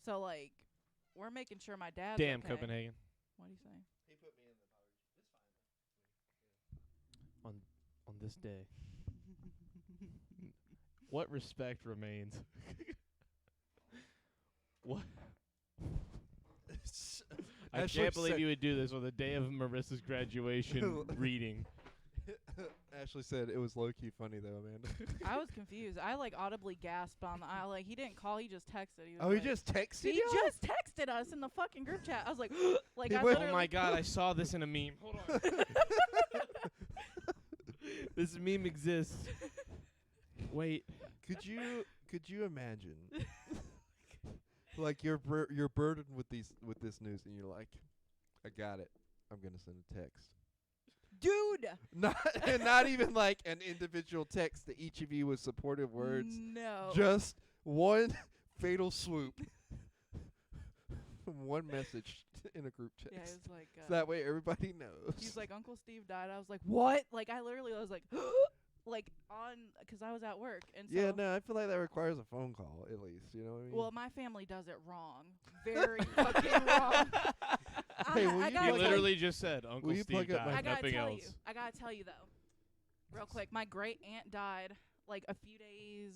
S7: so like we're making sure my dad's
S1: Damn,
S7: okay.
S1: Copenhagen.
S7: What do you say?
S1: On this day, what respect remains? What? I
S6: Ashley
S1: can't believe
S6: said-
S1: you would do this on the day of Marissa's graduation reading.
S6: Ashley said it was low key funny though, Amanda.
S7: I was confused. I like audibly gasped on the aisle. Like he didn't call, he just texted. He was
S6: Oh, he
S7: like-
S6: just texted
S7: He
S6: you?
S7: just texted us in the fucking group chat. I was like, like
S6: He
S7: I
S6: went-
S1: Oh
S7: literally.
S1: my god, I saw this in a meme. Hold on. This meme exists. Wait.
S6: Could you imagine? Like you're burdened with this news, and you're like, I got it. I'm gonna send a text.
S7: Dude.
S6: Not even like an individual text to each of you with supportive words.
S7: No.
S6: Just one fatal swoop. One message in a group text.
S7: Yeah, it was like.
S6: So that way everybody knows.
S7: He's like, Uncle Steve died. I was like, what? Like I literally was like, like because I was at work, and so
S6: Yeah, no, I feel like that requires a phone call at least. You know what I mean?
S7: well, my family does it wrong, very fucking wrong.
S6: Hey, will
S7: I
S6: you
S7: gotta
S1: He
S6: plug-
S7: tell
S1: literally just said Uncle
S6: Will you
S1: Steve
S6: plug up
S1: died.
S6: my-
S7: I gotta
S1: Nothing
S7: tell
S1: else.
S7: you. I gotta tell you though, real quick. My great aunt died like a few days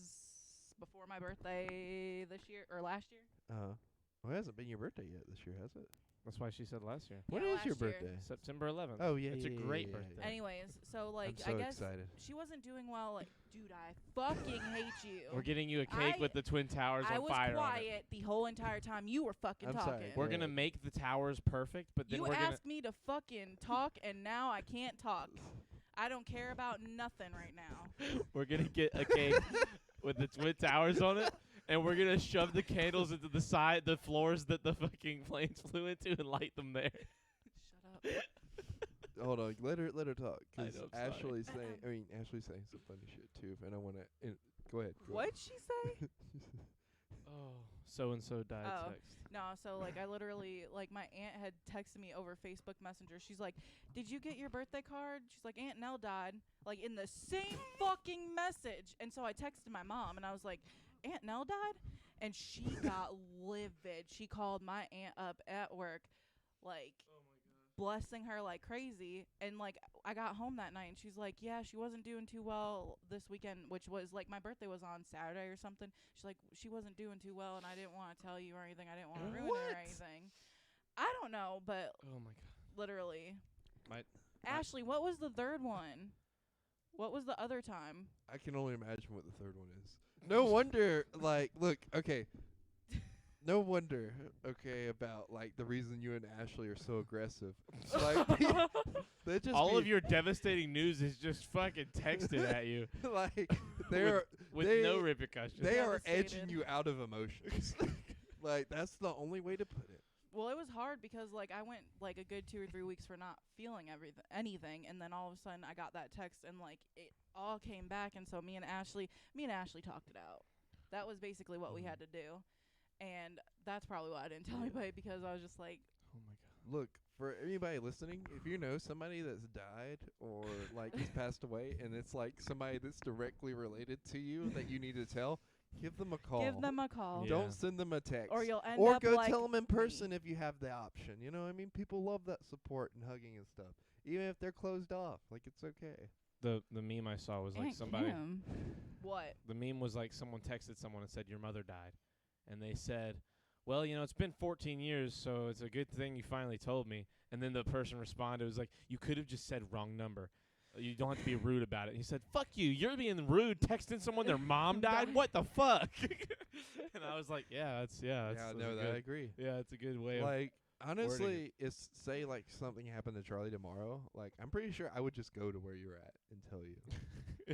S7: before my birthday this year or last year.
S6: Well, it hasn't been your birthday yet this year, has it?
S1: That's why she said last year.
S6: When
S7: Yeah,
S6: is your
S7: last year.
S6: birthday?
S1: September 11th.
S6: Oh yeah,
S1: It's
S6: yeah,
S1: a
S6: yeah,
S1: great
S6: yeah,
S1: birthday.
S6: yeah.
S7: Anyways, so like
S6: I'm so
S7: I guess
S6: excited.
S7: she wasn't doing well. Like, dude, I fucking hate you.
S1: We're getting you a cake
S7: I-
S1: with the Twin Towers
S7: I
S1: on
S7: was
S1: fire on it.
S7: quiet the whole entire time you were fucking
S6: I'm
S7: talking.
S6: sorry.
S1: We're
S6: Go
S1: gonna
S6: ahead.
S1: make the towers perfect, but then
S7: You
S1: we're gonna.
S7: asked me to fucking talk, and now I can't talk. I don't care about nothing right now.
S1: We're gonna get a cake with the Twin Towers on it, and we're gonna shove the candles into the floors that the fucking planes flew into, and light them there.
S7: Shut up.
S6: Hold on, let her talk.
S1: I
S6: 'Cause
S1: know, I'm sorry.
S6: Ashley's saying some funny shit too, and I wanna go ahead. Go
S7: What'd she say?
S1: Oh, so and so died.
S7: Oh.
S1: Text.
S7: No, so like I literally like my aunt had texted me over Facebook Messenger. She's like, "Did you get your birthday card?" She's like, "Aunt Nell died." Like in the same fucking message. And so I texted my mom and I was like, "Aunt Nell died?" And she got livid. She called my aunt up at work like blessing her like crazy, and like I got home that night and she's like, yeah, she wasn't doing too well this weekend, which was like my birthday was on Saturday or something. She's like, she wasn't doing too well and I didn't want to tell you or anything. I didn't want to ruin it
S1: What?
S7: or anything. I don't know, but
S1: Oh my god.
S7: literally.
S1: My-
S7: Ashley, what was the third one? What was the other time?
S6: I can only imagine what the third one is. No wonder, like, look, okay. No wonder, okay, about like the reason you and Ashley are so aggressive. Like, they just
S1: All of your devastating news is just fucking texted at you
S6: like they're
S1: with
S6: they,
S1: no repercussions.
S6: They are edging
S7: Devastated.
S6: you out of emotions. Like that's the only way to put it.
S7: Well, it was hard because like I went like a good 2 or 3 weeks for not feeling anything, and then all of a sudden I got that text and like it all came back, and so me and Ashley talked it out. That was basically what we had to do, and that's probably why I didn't tell anybody, because I was just like,
S1: Oh my god.
S6: Look, for anybody listening, if you know somebody that's died or like has passed away, and it's like somebody that's directly related to you that you need to tell, give them a call.
S7: give them a call,
S1: Yeah.
S6: Don't send them a text.
S7: or you'll end
S6: Or
S7: up
S6: go
S7: like
S6: tell them in
S7: me.
S6: person if you have the option. You know what I mean? People love that support and hugging and stuff. Even if they're closed off. Like, it's okay.
S1: The meme I saw was like
S7: Aunt
S1: somebody.
S7: Kim. What?
S1: The meme was like someone texted someone and said your mother died, and they said, well, you know, it's been 14 years, so it's a good thing you finally told me. And then the person responded, it was like, you could have just said wrong number. You don't have to be rude about it. And he said, fuck you, you're being rude texting someone their mom died? What the fuck? And I was like, that's
S6: Yeah,
S1: that's
S6: no,
S1: a
S6: that
S1: good,
S6: I agree.
S1: yeah, it's a good way
S6: Like, honestly, it's say like something happened to Charlie tomorrow. Like, I'm pretty sure I would just go to where you're at and tell you.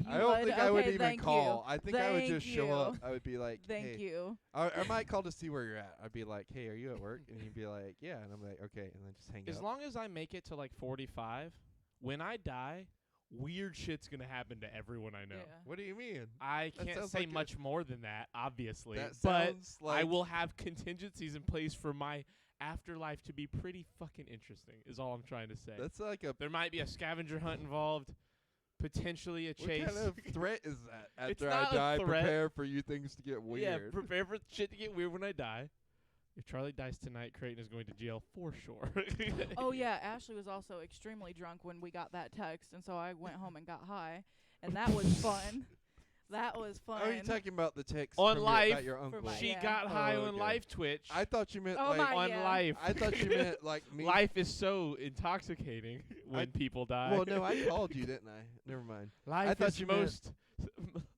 S1: of.
S6: I don't
S7: would?
S6: think I would
S7: Okay,
S6: even
S7: thank
S6: call.
S7: you.
S6: I think I would
S7: Thank
S6: just show up.
S7: you.
S6: I would be like,
S7: Thank
S6: hey.
S7: you.
S6: I might call to see where you're at. I'd be like, hey, are you at work? And he'd be like, yeah. And I'm like, okay. And then just hang
S1: As
S6: up.
S1: long as I make it to like 45, when I die, weird shit's gonna happen to everyone I know.
S7: Yeah.
S6: What do you mean?
S1: I
S6: That
S1: can't
S6: sounds
S1: say
S6: like a-
S1: much more than that, obviously.
S6: That
S1: But
S6: sounds like
S1: I will have contingencies in place for my afterlife to be pretty fucking interesting, is all I'm trying to say.
S6: That's like a
S1: There might be a scavenger hunt involved, potentially a chase.
S6: What kind of threat is that?
S1: It's
S6: After I
S1: not a
S6: die,
S1: threat.
S6: prepare for you things to get weird.
S1: Yeah, prepare for shit to get weird when I die. If Charlie dies tonight, Creighton is going to jail for sure.
S7: Oh yeah, Ashley was also extremely drunk when we got that text, and so I went home and got high, and that was fun. That was fun.
S6: Oh, you're talking about the text
S1: On
S6: from
S1: live,
S6: about your uncle.
S7: my-
S1: She
S7: Yeah.
S1: got high
S6: Oh,
S1: on
S6: okay.
S1: live Twitch.
S6: I thought you meant
S7: Oh
S6: like
S7: my-
S1: on
S7: yeah.
S1: live.
S6: I thought you meant like me.
S1: Life is so intoxicating when people die.
S6: Well, no, I called you, didn't I? Never mind.
S1: Life
S6: thought
S1: is
S6: you meant-
S1: most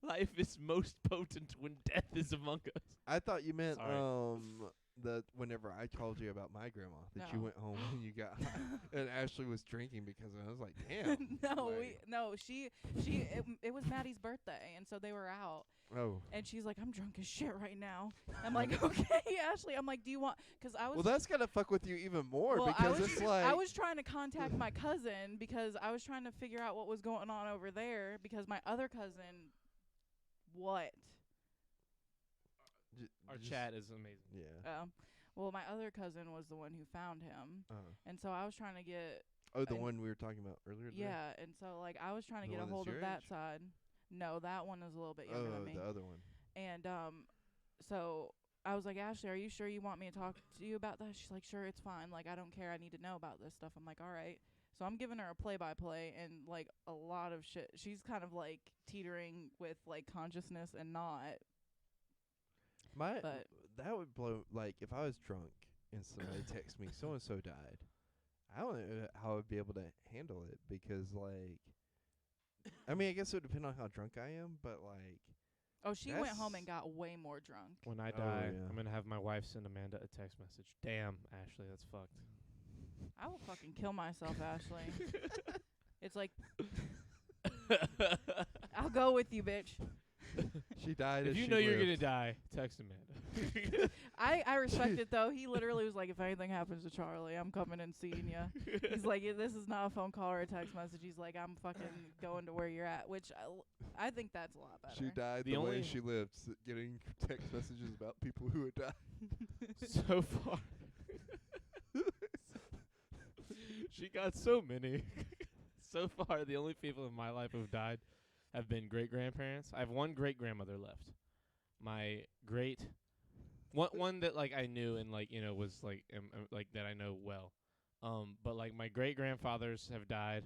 S1: life is most potent when death is among us.
S6: I thought you meant
S1: Sorry.
S6: the whenever I told you about my grandma that you
S7: No.
S6: went home and you got high and Ashley was drinking because of it. I was like, damn.
S7: It was Maddie's birthday, and so they were out,
S6: Oh.
S7: and she's like, I'm drunk as shit right now. I'm like, okay, Ashley. I'm like, do you want? Because I was.
S6: Well, that's gonna fuck with you even more
S7: well,
S6: because
S7: I was,
S6: it's like
S7: I was trying to contact my cousin because I was trying to figure out what was going on over there because my other cousin, what?
S1: Our
S6: just-
S1: chat is amazing.
S6: Yeah.
S7: Well, my other cousin was the one who found him, and so I was trying to get.
S6: Oh, the
S7: and-
S6: one we were talking about earlier today?
S7: Yeah, and so like I was trying to
S6: The
S7: get a
S6: one that's
S7: hold of
S6: your
S7: that
S6: age?
S7: side. No, that one is a little bit younger than me.
S6: The other one.
S7: And so I was like, Ashley, are you sure you want me to talk to you about that? She's like, sure, it's fine. Like, I don't care. I need to know about this stuff. I'm like, all right. So I'm giving her a play-by-play and, like, a lot of shit. She's kind of, like, teetering with, like, consciousness and not. But
S6: That would blow, like, if I was drunk and somebody texts me, so-and-so died, I don't know how I would be able to handle it because, like, I mean, I guess it would depend on how drunk I am, but, like.
S7: Oh, she went home and got way more drunk.
S1: When I die, I'm going to have my wife send Amanda a text message. Damn, Ashley, that's fucked.
S7: I will fucking kill myself, Ashley. It's like, I'll go with you, bitch.
S6: She died.
S1: If you know you're gonna die, text Amanda.
S7: I respect it though. He literally was like, if anything happens to Charlie, I'm coming and seeing you. He's like, this is not a phone call or a text message. He's like, I'm fucking going to where you're at, which I think that's a lot better.
S6: She died the way she lived, getting text messages about people who had died.
S1: So far. She got so many. So far, the only people in my life who've died have been great-grandparents. I have one great-grandmother left. My one that, like, I knew and, like, you know, was, like, like, that I know well. But, like, my great-grandfathers have died.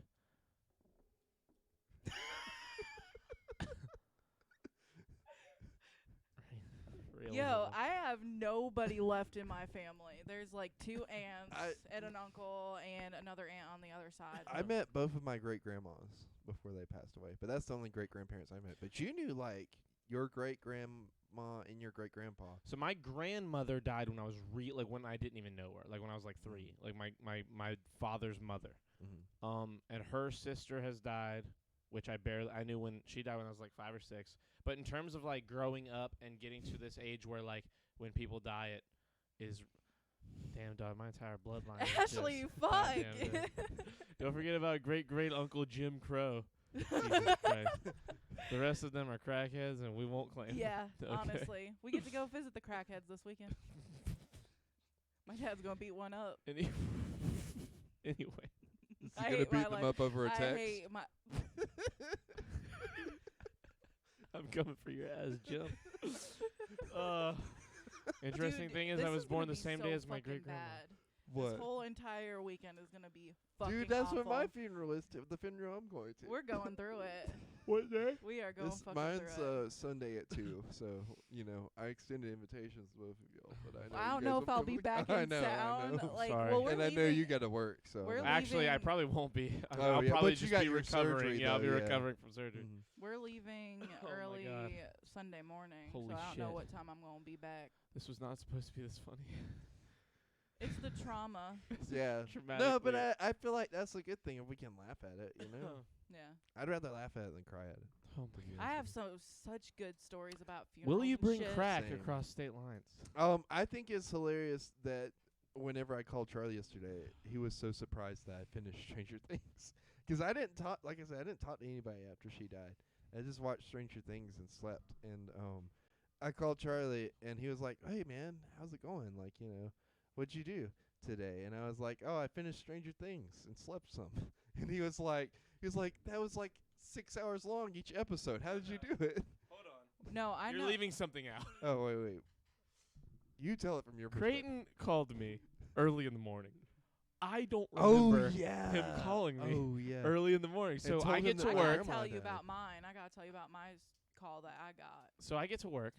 S7: Yo, I have nobody left in my family. There's like 2 aunts and an uncle and another aunt on the other side.
S6: I met both of my great-grandmas before they passed away, but that's the only great-grandparents I met. But you knew, like, your great-grandma and your great-grandpa.
S1: So my grandmother died when I was when I didn't even know her, like when I was like 3, like my father's mother.
S6: Mm-hmm.
S1: And her sister has died, which I knew when she died when I was like 5 or 6. But in terms of, like, growing up and getting to this age where, like, when people die, it is, damn, dog, my entire bloodline.
S7: Ashley, fuck.
S1: Don't forget about great-great-uncle Jim Crow. Jesus Christ. The rest of them are crackheads, and we won't claim
S7: Yeah,
S1: them. Okay.
S7: honestly. We get to go visit the crackheads this weekend. My dad's going to beat one up.
S1: Anyway.
S6: Is he going to beat them up over a text?
S7: I hate my...
S1: I'm coming for your ass, Jim. Interesting
S7: Dude,
S1: thing is, I was born the same day as my great-grandma.
S6: What?
S7: This whole entire weekend is going to be fucking
S6: Dude, that's
S7: awful.
S6: what my funeral is, the funeral I'm going to.
S7: We're going through it.
S1: What day?
S7: We are going fucking
S6: mine's
S7: through it.
S6: Sunday at 2, so, you know, I extended invitations to both of y'all, but I know
S7: I
S6: you
S7: don't
S6: guys
S7: know if
S6: will
S7: I'll be
S6: probably-
S7: back
S6: I
S7: in
S6: know,
S7: sound.
S6: I know.
S7: Like,
S1: Sorry.
S7: well, we're
S6: And I know you got to work, so.
S7: We're
S1: Actually, I
S7: leaving-
S1: probably won't be.
S6: Oh,
S1: I'll
S6: yeah,
S1: probably
S6: but you
S1: just
S6: got
S1: be
S6: your
S1: recovering.
S6: surgery,
S1: Yeah, I'll be
S6: though, yeah.
S1: recovering from surgery.
S6: Mhm.
S7: We're leaving
S1: Oh my
S7: early
S1: God.
S7: Sunday morning,
S1: Holy
S7: so I don't
S1: shit.
S7: know what time I'm going to be back.
S1: This was not supposed to be this funny.
S7: It's the trauma.
S6: Yeah.
S1: Traumatic
S6: No, but
S1: weird.
S6: I feel like that's a good thing if we can laugh at it, you know?
S7: Yeah.
S6: I'd rather laugh at it than cry at it.
S1: Oh my God.
S7: I have such good stories about funerals.
S1: Will you
S7: and
S1: bring
S7: shit.
S1: crack
S6: Same.
S1: across state lines?
S6: I think it's hilarious that whenever I called Charlie yesterday, he was so surprised that I finished Stranger Things. 'Cause I didn't talk, like I said, I didn't talk to anybody after she died. I just watched Stranger Things and slept. And I called Charlie, and he was like, "Hey, man, how's it going? Like, you know, what'd you do today?" And I was like, "Oh, I finished Stranger Things and slept some." And he was like, "That was like 6 hours long each episode. How did you do it?"
S1: Hold on.
S7: No, I
S1: You're
S7: know.
S1: leaving something out.
S6: Oh, wait. You tell it from your perspective.
S1: Creighton called me early in the morning. I don't remember him calling me
S6: Oh, yeah.
S1: early in the morning. So
S6: told
S1: I
S6: him
S1: get
S6: that
S1: to
S7: I
S6: my
S1: work.
S7: gotta
S6: grandma
S7: tell you
S6: died.
S7: about mine. I gotta tell you about my call that I got.
S1: So I get to work.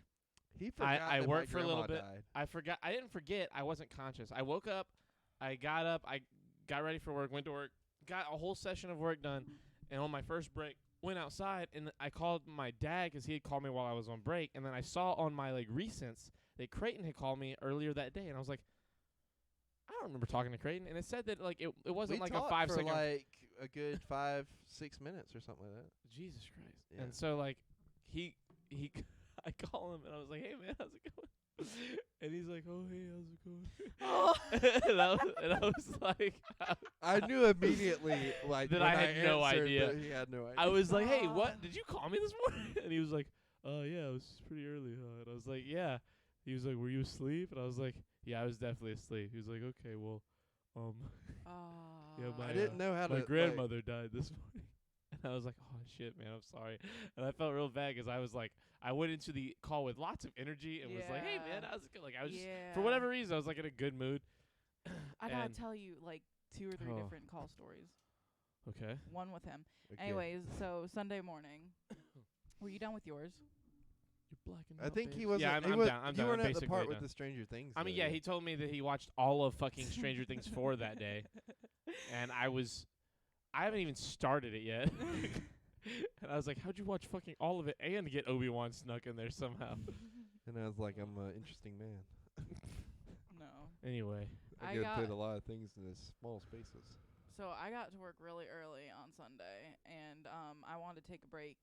S6: He forgot
S1: I
S6: that
S1: worked
S6: my
S1: for a little
S6: grandma
S1: bit.
S6: died.
S1: I didn't forget. I wasn't conscious. I woke up. I got up. I got ready for work. Went to work. Got a whole session of work done. And on my first break, went outside and I called my dad 'cause he had called me while I was on break. And then I saw on my recents that Creighton had called me earlier that day. And I was like, I don't remember talking to Creighton. And it said that it wasn't
S6: We
S1: like a
S6: talked
S1: 5
S6: for
S1: second.
S6: like a good 5-6 minutes or something like that.
S1: Jesus Christ.
S6: Yeah.
S1: And so he I call him and I was like, "Hey man, how's it going?" And he's like, "Oh hey, how's it going?"
S7: Oh.
S1: and I was like,
S6: I knew immediately like
S1: That
S6: when
S1: I had no
S6: answered
S1: idea.
S6: that he had no idea.
S1: I was like, "Hey,
S7: Aw.
S1: what? Did you call me this morning?" And he was like, yeah, it was pretty early, huh?" And I was like, "Yeah." He was like, "Were you asleep?" And I was like, "Yeah, I was definitely asleep." He was like, "Okay, well, yeah,
S6: I didn't know how to
S1: my
S6: like,
S1: grandmother died this morning." And I was like, oh shit, man, I'm sorry. And I felt real bad because I was like, I went into the call with lots of energy and was like, hey man, I was good. Like I was just, for whatever reason, I was like in a good mood.
S7: I gotta tell you like 2 or 3
S1: Oh.
S7: different call stories.
S1: Okay.
S7: One with him.
S6: Okay.
S7: Anyways, so Sunday morning. Were you done with yours?
S1: You're blacking
S6: I
S1: out,
S6: think
S1: babe.
S6: he wasn't.
S1: Yeah, I'm
S6: he
S1: done. I'm
S6: you
S1: done.
S6: weren't
S1: I'm
S6: at the
S1: basically
S6: part with
S1: done.
S6: the Stranger Things.
S1: I mean,
S6: though,
S1: yeah,
S6: yet.
S1: he told me that he watched all of fucking Stranger Things 4 that day, and I haven't even started it yet. And I was like, how'd you watch fucking all of it and get Obi-Wan snuck in there somehow?
S6: And I was like, I'm an interesting man.
S7: No.
S1: Anyway.
S6: I get paid a lot of things in this small spaces.
S7: So I got to work really early on Sunday, and I wanted to take a break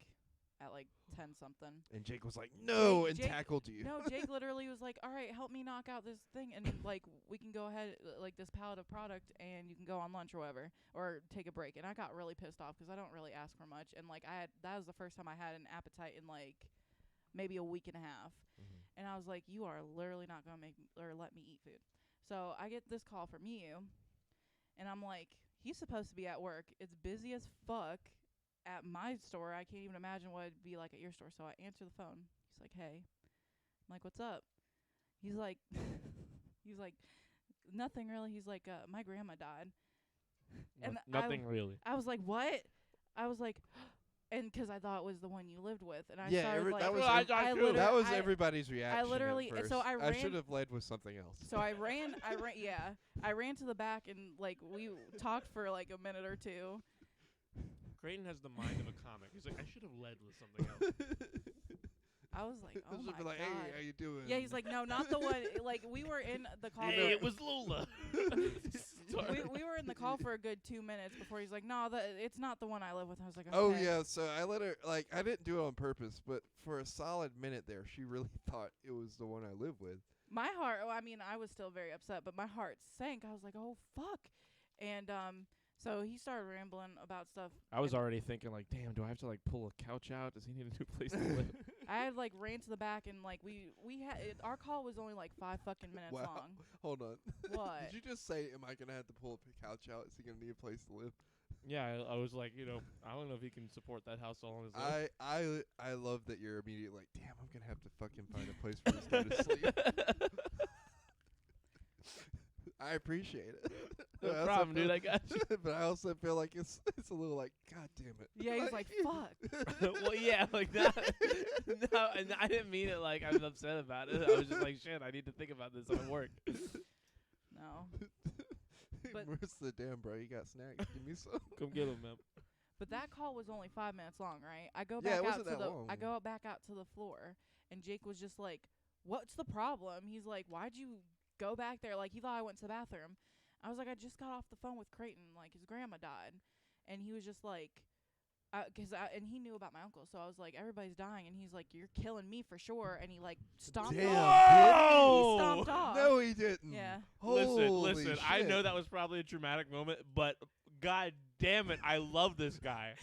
S7: at like 10 something.
S6: And Jake was like, no, and
S7: Jake-
S6: tackled you.
S7: No, Jake literally was like, all right, help me knock out this thing, and like we can go ahead, like this pallet of product, and you can go on lunch or whatever, or take a break. And I got really pissed off because I don't really ask for much, and like that was the first time I had an appetite in like maybe a week and a half.
S6: Mhm.
S7: And I was like, you are literally not gonna make or let me eat food. So I get this call from you, and I'm like, he's supposed to be at work. It's busy as fuck at my store. I can't even imagine what it'd be like at your store. So I answer the phone. He's like, hey. I'm like, what's up? He's like, nothing really. He's like, my grandma died. And
S1: Nothing really.
S7: I was like, what? I was like, and 'cause I thought it was the one you lived with. And I
S6: Yeah,
S7: started like,
S6: that was
S7: I
S6: everybody's reaction.
S7: literally-
S6: at first.
S7: so I ran-
S6: should have led with something else.
S7: So I ran, yeah. I ran to the back and like we talked for like a minute or two.
S1: Creighton has the mind of a comic. He's like, I should have led with something else.
S7: I was like, oh
S6: This
S7: my
S6: would be like,
S7: god.
S6: hey, how you doing?
S7: Yeah, he's like, no, not the one. Like we were in the call.
S1: Hey, it was Lula.
S7: we were in the call for a good 2 minutes before he's like, no, it's not the one I live with. I was like, okay.
S6: Oh yeah, so I let her I didn't do it on purpose, but for a solid minute there, she really thought it was the one I live with.
S7: My heart. I mean, I was still very upset, but my heart sank. I was like, oh fuck. And so he started rambling about stuff.
S1: I was
S7: and
S1: already thinking like, damn, do I have to like pull a couch out? Does he need a new place to live?
S7: I had like ran to the back and like we had our call was only like 5 fucking minutes
S6: Wow.
S7: long.
S6: Hold on.
S7: What?
S6: Did you just say, am I gonna have to pull a couch out? Is he gonna need a place to live?
S1: Yeah, I was like, I don't know if he can support that house all on his own.
S6: I love that you're immediately like, damn, I'm gonna have to fucking find a place for this guy to sleep. I appreciate it.
S1: No
S6: I also
S1: problem,
S6: feel-
S1: dude. I got you.
S6: But I also feel like it's a little like, god damn it.
S7: Yeah, he was like, fuck.
S1: Well, yeah, like that. No, and I didn't mean it like I was upset about it. I was just like, shit, I need to think about this at work.
S7: No. But-
S6: Where's the damn bro? You got snacks? Give me some.
S1: Come get him, man.
S7: But that call was only 5 minutes long, right? I go
S6: Yeah,
S7: back
S6: it
S7: out
S6: wasn't
S7: to
S6: that
S7: the
S6: long.
S7: I go back out to the floor, and Jake was just like, "What's the problem?" He's like, "Why'd you go back there?" Like he thought I went to the bathroom. I was like, "I just got off the phone with Creighton. Like his grandma died," and he was just like, and he knew about my uncle, so I was like, "Everybody's dying," and he's like, "You're killing me for sure," and he like stomped
S6: Damn,
S7: off. He stomped off.
S6: No, he didn't.
S7: Yeah.
S1: Listen,
S6: Holy
S1: I know
S6: shit.
S1: that was probably a traumatic moment, but god damn it, I love this guy.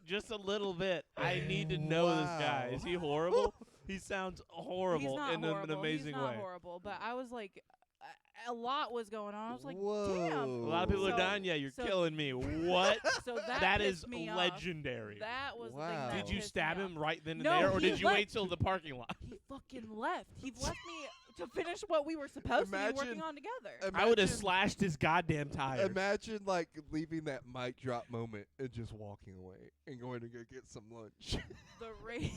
S1: Just a little bit. I need to know this guy. Is he horrible? He sounds horrible
S7: He's not
S1: in
S7: horrible.
S1: an amazing
S7: He's not
S1: way.
S7: horrible, but I was like, a lot was going on. I was like,
S6: Whoa.
S7: damn.
S1: A lot of people
S7: So-
S1: are dying. Yeah, you're
S7: so-
S1: killing me. What?
S7: So that
S1: That
S7: pissed
S1: is
S7: me off.
S1: legendary.
S7: That was the
S6: Wow.
S7: thing that
S1: Did you
S7: pissed
S1: stab
S7: me
S1: him
S7: off.
S1: right then and
S7: No,
S1: there, or
S7: he
S1: did you
S7: left.
S1: wait till the parking lot?
S7: He fucking left. He left me to finish what we were supposed to be working
S6: Imagine-
S7: on together.
S1: I would have
S6: Imagine-
S1: slashed his goddamn tires.
S6: Imagine like leaving that mic drop moment and just walking away and going to go get some lunch.
S7: The rage.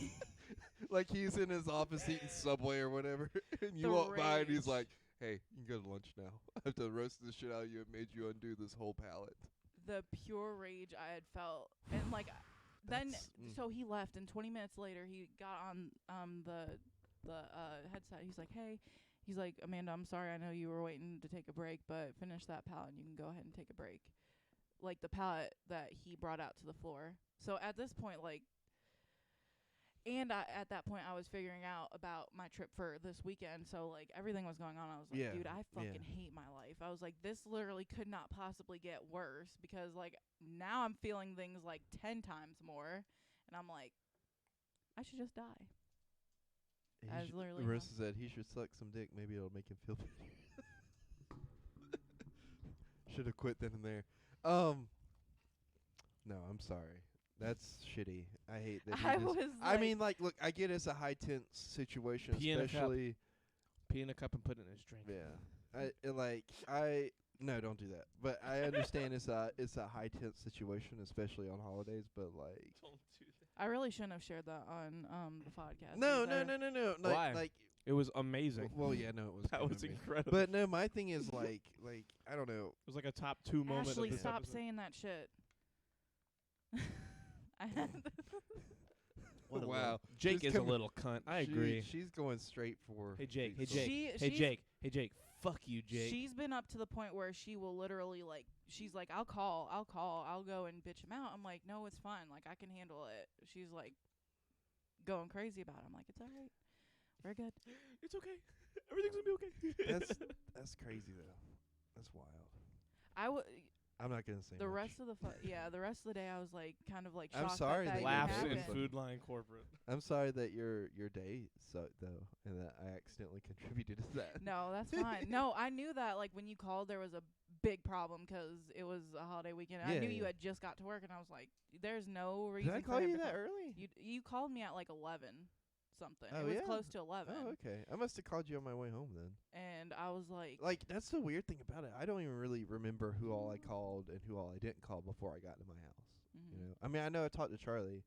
S6: Like he's in his office eating Subway or whatever, and you
S7: The
S6: walk by and he's
S7: rage.
S6: like, "Hey, you can go to lunch now. I have to roast the shit out of you and made you undo this whole pallet."
S7: The pure rage I had felt, and like, then
S6: That's-
S7: so he left, and 20 minutes later he got on the headset. He's like, hey. He's like, Amanda, I'm sorry. I know you were waiting to take a break, but finish that pallet and you can go ahead and take a break. Like the pallet that he brought out to the floor. So at this point, like, and at that point, I was figuring out about my trip for this weekend. So, like, everything was going on. I was like,
S6: Yeah,
S7: dude, I fucking
S6: yeah.
S7: hate my life. I was like, this literally could not possibly get worse because, like, now I'm feeling things like 10 times more. And I'm like, I should just die. I was literally
S6: Marissa said he should suck some dick. Maybe it'll make him feel better. Should have quit then and there. No, I'm sorry. That's shitty. I hate that.
S7: I
S6: he just-
S7: was
S6: I
S7: like-
S6: mean, like, look, I get it's a high tense situation,
S1: Pee in a cup.
S6: especially.
S1: Pee in a cup and put it in his drink.
S6: I no, don't do that. But I understand it's a high tense situation, especially on holidays. But like,
S1: Don't do that.
S7: I really shouldn't have shared that on the podcast.
S6: no. Like,
S1: Why?
S6: Like,
S1: It was amazing.
S6: well, yeah, no, it was.
S1: That
S6: gonna
S1: was
S6: be.
S1: incredible.
S6: But no, my thing is like I don't know.
S1: It was like a top 2 moment.
S7: Ashley,
S1: of this
S7: stop
S1: episode.
S7: saying that shit. I had
S1: What a
S6: Wow.
S1: little- Jake
S6: Just
S1: is a
S6: come-
S1: little cunt. I agree.
S6: She's going straight for.
S1: Hey Jake. Hey
S6: these-
S1: Jake.
S7: She-
S1: Hey
S7: she's-
S1: Jake. Hey Jake. Fuck you, Jake.
S7: She's been up to the point where she will literally like she's like I'll go and bitch him out. I'm like, no, it's fine, like I can handle it. She's like going crazy about it. I'm like, it's all right, we're good.
S1: It's okay. Everything's gonna be okay.
S6: That's crazy though. That's wild.
S7: I would
S6: I'm not gonna say
S7: the
S6: much.
S7: rest of the the rest of the day I was like kind of like
S6: I'm
S7: shocked
S6: sorry
S7: that
S6: that
S7: even
S6: you
S1: Laughs
S6: happened.
S1: in
S7: happened.
S1: Food Line Corporate.
S6: I'm sorry that your day sucked though, and that I accidentally contributed to that.
S7: No, that's fine. No, I knew that like when you called there was a big problem 'cause it was a holiday weekend. I
S6: Yeah,
S7: knew you
S6: yeah.
S7: had just got to work and I was like, there's no reason
S6: Did I
S7: for
S6: call
S7: him
S6: you
S7: to
S6: that
S7: call.
S6: early?
S7: You called me at like 11 something.
S6: Oh,
S7: it was
S6: yeah?
S7: close to 11.
S6: Oh, okay. I must have called you on my way home then.
S7: And I was like,
S6: Like, that's the weird thing about it. I don't even really remember who all I called and who all I didn't call before I got to my house.
S7: mhm.
S6: You know, I mean, I know I talked to Charlie.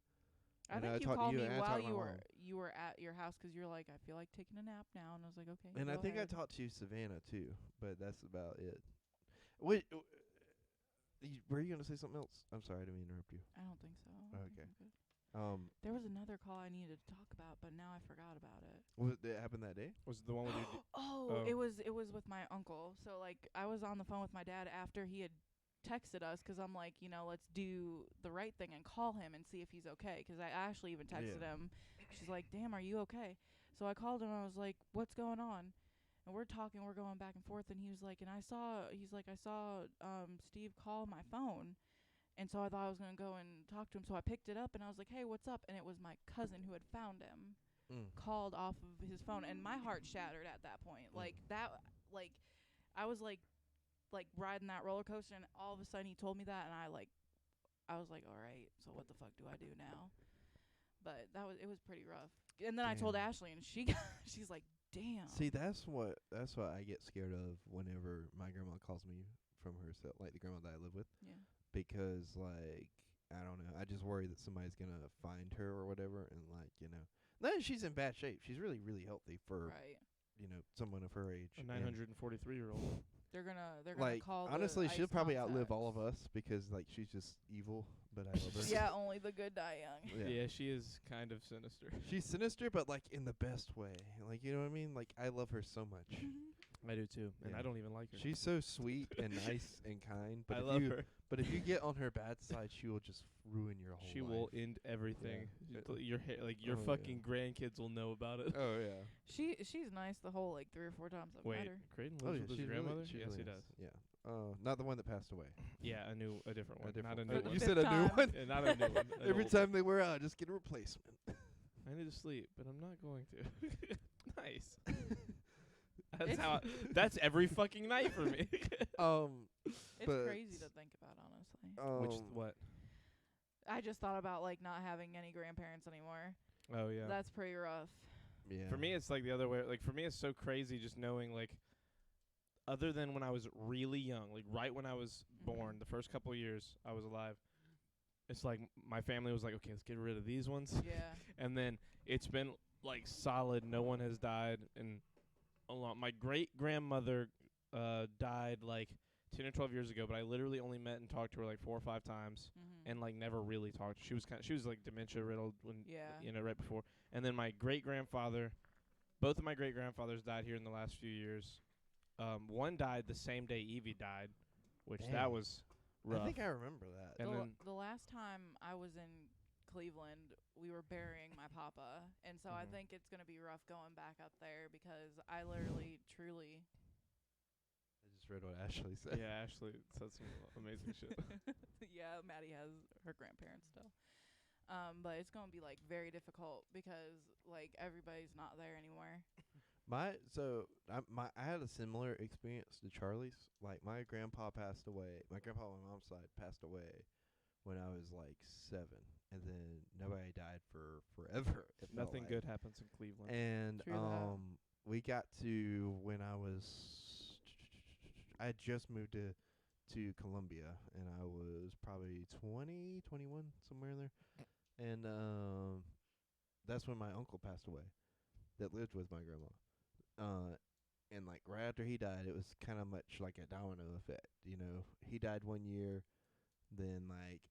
S7: I
S6: and
S7: think you
S6: talked to
S7: called me
S6: and I
S7: while
S6: talked to
S7: you
S6: my
S7: were
S6: mom.
S7: you were at your house 'cause you're like, I feel like taking a nap now, and I was like, okay.
S6: And I
S7: go
S6: think
S7: ahead.
S6: I talked to Savannah too, but that's about it. Wait, were you gonna say something else? I'm sorry, I didn't mean to interrupt you.
S7: I don't think so. I think
S6: Okay.
S7: I'm good.
S6: There
S7: There was another call I needed to talk about, but now I forgot about it.
S6: was it happened that day?
S1: Was it the one with you?
S7: Oh,
S1: Oh.
S7: it was with my uncle. So like I was on the phone with my dad after he had texted us 'cause I'm like, let's do the right thing and call him and see if he's okay 'cause I actually even texted
S6: Yeah.
S7: him. She's like, "Damn, are you okay?" So I called him and I was like, "What's going on?" And we're talking, we're going back and forth, and he's like, I saw Steve call my phone. And so I thought I was going to go and talk to him. So I picked it up and I was like, "Hey, what's up?" And it was my cousin who had found him. Called off of his phone, and my heart shattered at that point. Like that, like I was like riding that roller coaster, and all of a sudden he told me that, and I was like, all right, so what the fuck do I do now? But it was pretty rough. And then I told
S6: Damn.
S7: Ashley, and she's like, damn.
S6: See, that's what I get scared of whenever my grandma calls me from herself, like the grandma that I live with.
S7: Yeah.
S6: Because like I don't know, I just worry that somebody's gonna find her or whatever, and like no, she's in bad shape. She's really really healthy for
S7: Right.
S6: Someone of her age.
S1: A
S6: and,
S1: 943-year-old.
S7: They're gonna
S6: like
S7: call.
S6: honestly,
S7: the
S6: she'll
S7: ice
S6: probably outlive
S7: contacts.
S6: all of us because like she's just evil, but I love her.
S7: Yeah, only the good die young.
S1: Yeah, she is kind of sinister.
S6: She's sinister, but like in the best way. Like you know what I mean? Like I love her so much.
S1: I do too, and
S6: Yeah.
S1: I don't even like her.
S6: She's so sweet and nice and kind. But
S1: I
S6: if
S1: love
S6: you,
S1: her.
S6: But if you get on her bad side, she will just ruin your whole
S1: She
S6: life.
S1: will end everything.
S6: Yeah.
S1: Your your
S6: Oh, yeah.
S1: fucking grandkids will know about it.
S6: Oh yeah.
S7: She's nice the whole 3 or 4 times I've
S1: Wait,
S7: met her.
S1: Creighton
S6: Oh
S1: lives
S6: yeah.
S1: with his
S6: She's
S1: grandmother.
S6: Really, she
S1: Yes,
S6: really
S1: he
S6: is.
S1: does.
S6: Yeah. Not the one that passed away.
S1: Yeah, a different one.
S6: A different
S1: Not a
S6: one.
S1: new one.
S6: You
S7: Fifth
S6: said a new
S7: time.
S6: one.
S1: Yeah, not a new one. an
S6: Every
S1: old
S6: time they wear out, just get a replacement.
S1: one. I need to sleep, but I'm not going to. Nice. That's that's every fucking night for me.
S7: It's
S6: But,
S7: crazy to think about, honestly.
S1: Which what?
S7: I just thought about not having any grandparents anymore.
S1: Oh yeah.
S7: That's pretty rough.
S6: Yeah.
S1: For me, it's like the other way. Like for me, it's so crazy just knowing other than when I was really young, like right when I was born, the first couple of years I was alive. It's like my family was like, okay, let's get rid of these ones.
S7: Yeah.
S1: And then it's been solid. No one has died in a long. My great grandmother died 10 or 12 years ago, but I literally only met and talked to her 4 or 5 times,
S7: Mhm.
S1: and never really talked. She was dementia riddled when
S7: Yeah.
S1: right before. And then my great grandfather, both of my great grandfathers died here in the last few years. One died the same day Evie died, which
S6: Dang.
S1: that was rough.
S6: I think I remember that.
S1: And then-
S7: The last time I was in Cleveland, we were burying my papa, and so I
S6: Mhm.
S7: think it's gonna be rough going back up there because I literally, truly.
S6: I just read what Ashley said.
S1: yeah, Ashley said some amazing shit.
S7: Yeah, Maddie has her grandparents still. But it's gonna be very difficult because everybody's not there anymore.
S6: I had a similar experience to Charlie's. Like my grandpa passed away. My grandpa on my mom's side passed away when I was like 7, and then nobody died for forever. It felt
S1: Nothing
S6: like.
S1: good happens in Cleveland.
S6: And
S7: True that.
S6: we got to when I had just moved to Columbia, and I was probably 20, 21, somewhere in there. And that's when my uncle passed away that lived with my grandma. And like right after he died, it was kind of much like a domino effect. You know, he died 1 year, then like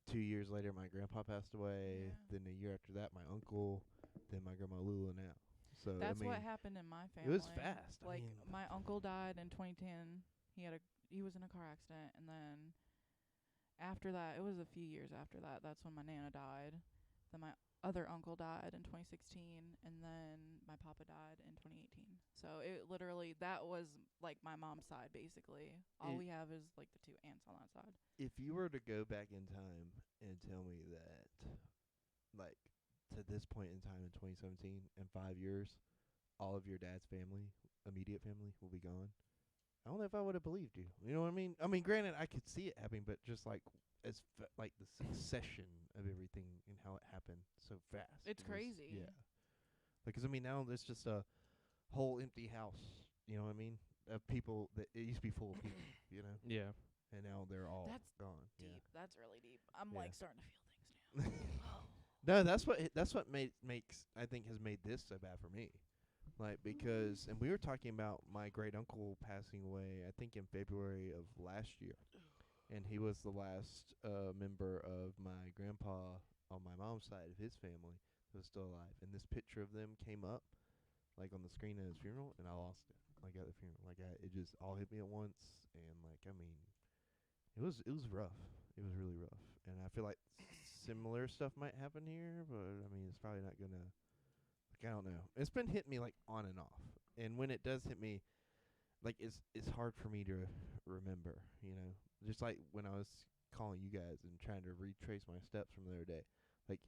S6: 2 years later, my grandpa passed away.
S7: Yeah.
S6: Then a year after that, my uncle. Then my grandma Lula now. So
S7: That's
S6: I mean,
S7: what happened in my
S6: it
S7: family.
S6: was fast. I
S7: Like
S6: mean,
S7: my uncle died in 2010. He was in a car accident, and then after that, it was a few years after that. That's when my nana died. Then my other uncle died in 2016, and then my papa died in 2018. So it literally, that was like my mom's side basically. All we have is like the 2 aunts on that side.
S6: if you were to go back in time and tell me that, like, to this point in time in 2017, in 5 years, all of your dad's family, immediate family, will be gone, I don't know if I would have believed you. You know what I mean? I mean, granted, I could see it happening, but just like like the succession of everything and how it happened so fast.
S7: It's
S6: It was-
S7: crazy.
S6: Yeah. Because I mean, now there's just a whole empty house. You know what I mean? Of people that it used to be full of people. You know,
S1: Yeah.
S6: and now they're all
S7: That's
S6: gone.
S7: Deep. That's really deep. I'm
S6: Yeah.
S7: like starting to feel things now.
S6: No, that's what makes I think has made this so bad for me. Like because and we were talking about my great uncle passing away I think in February of last year. And he was the last member of my grandpa on my mom's side of his family who was still alive. And this picture of them came up like on the screen at his funeral and I lost it. Like at the funeral. Like it just all hit me at once and like I mean it was rough. It was really rough. And I feel like similar stuff might happen here, but I mean it's probably not gonna like I don't know. It's been hitting me like on and off. And when it does hit me, like it's hard for me to remember, you know. Just like when I was calling you guys and trying to retrace my steps from the other day. Like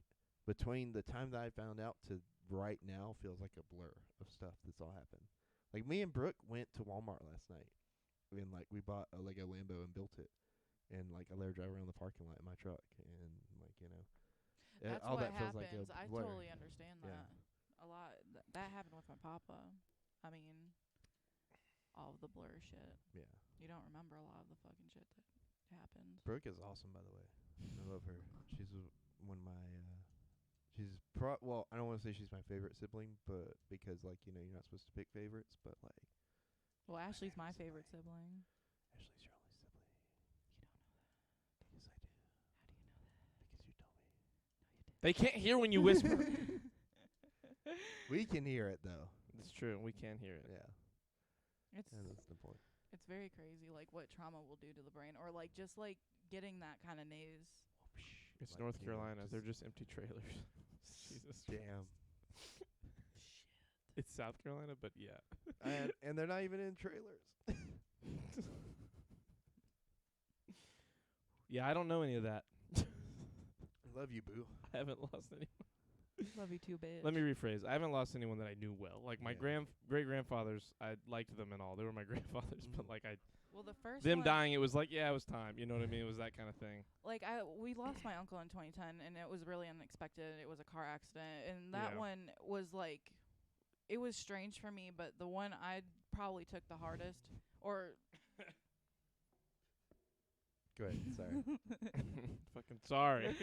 S6: between the time that I found out to right now feels like a blur of stuff that's all happened. Like me and Brooke went to Walmart last night and like we bought a Lego Lambo and built it. And like I let her drive around the parking lot in my truck and like, you know.
S7: That's
S6: all
S7: what
S6: that feels like a
S7: happens. I
S6: blur.
S7: totally understand
S6: Yeah.
S7: that. A lot. That happened with my papa. I mean, all of the blur shit.
S6: Yeah.
S7: You don't remember a lot of the fucking shit that happened.
S6: Brooke is awesome, by the way. I love her. She's one of my. She's well, I don't want to say she's my favorite sibling, but because like you know you're not supposed to pick favorites, but like.
S7: Well, Ashley's my favorite sibling.
S6: Ashley's your only sibling.
S7: You don't know that.
S6: Yes, I do.
S7: How do you know that?
S6: Because you told me.
S1: They can't hear when you whisper.
S6: We can hear it though.
S1: It's true. We can hear it.
S6: Yeah,
S7: It's
S6: that's the point.
S7: it's very crazy, like what trauma will do to the brain, or like just like getting that kind of news.
S1: It's
S6: Like,
S1: North
S6: you know,
S1: Carolina.
S6: just
S1: They're just empty trailers. Jesus.
S6: Damn.
S1: It's South Carolina, but yeah.
S6: and they're not even in trailers.
S1: Yeah, I don't know any of that.
S6: Love you, boo.
S1: I haven't lost any.
S7: Love you too, bitch.
S1: Let me rephrase. I haven't lost anyone that I knew well. Like my
S6: Yeah.
S1: great grandfathers, I liked them and all. They were my grandfathers, but like
S7: Well, the first
S1: them
S7: one,
S1: dying, it was like yeah, it was time. You know what I mean? It was that kind of thing.
S7: like we lost my uncle in 2010, and it was really unexpected. It was a car accident, and that
S1: Yeah.
S7: one was like, it was strange for me. But the one I probably took the hardest, or
S6: Go ahead. Sorry.
S1: Fucking sorry.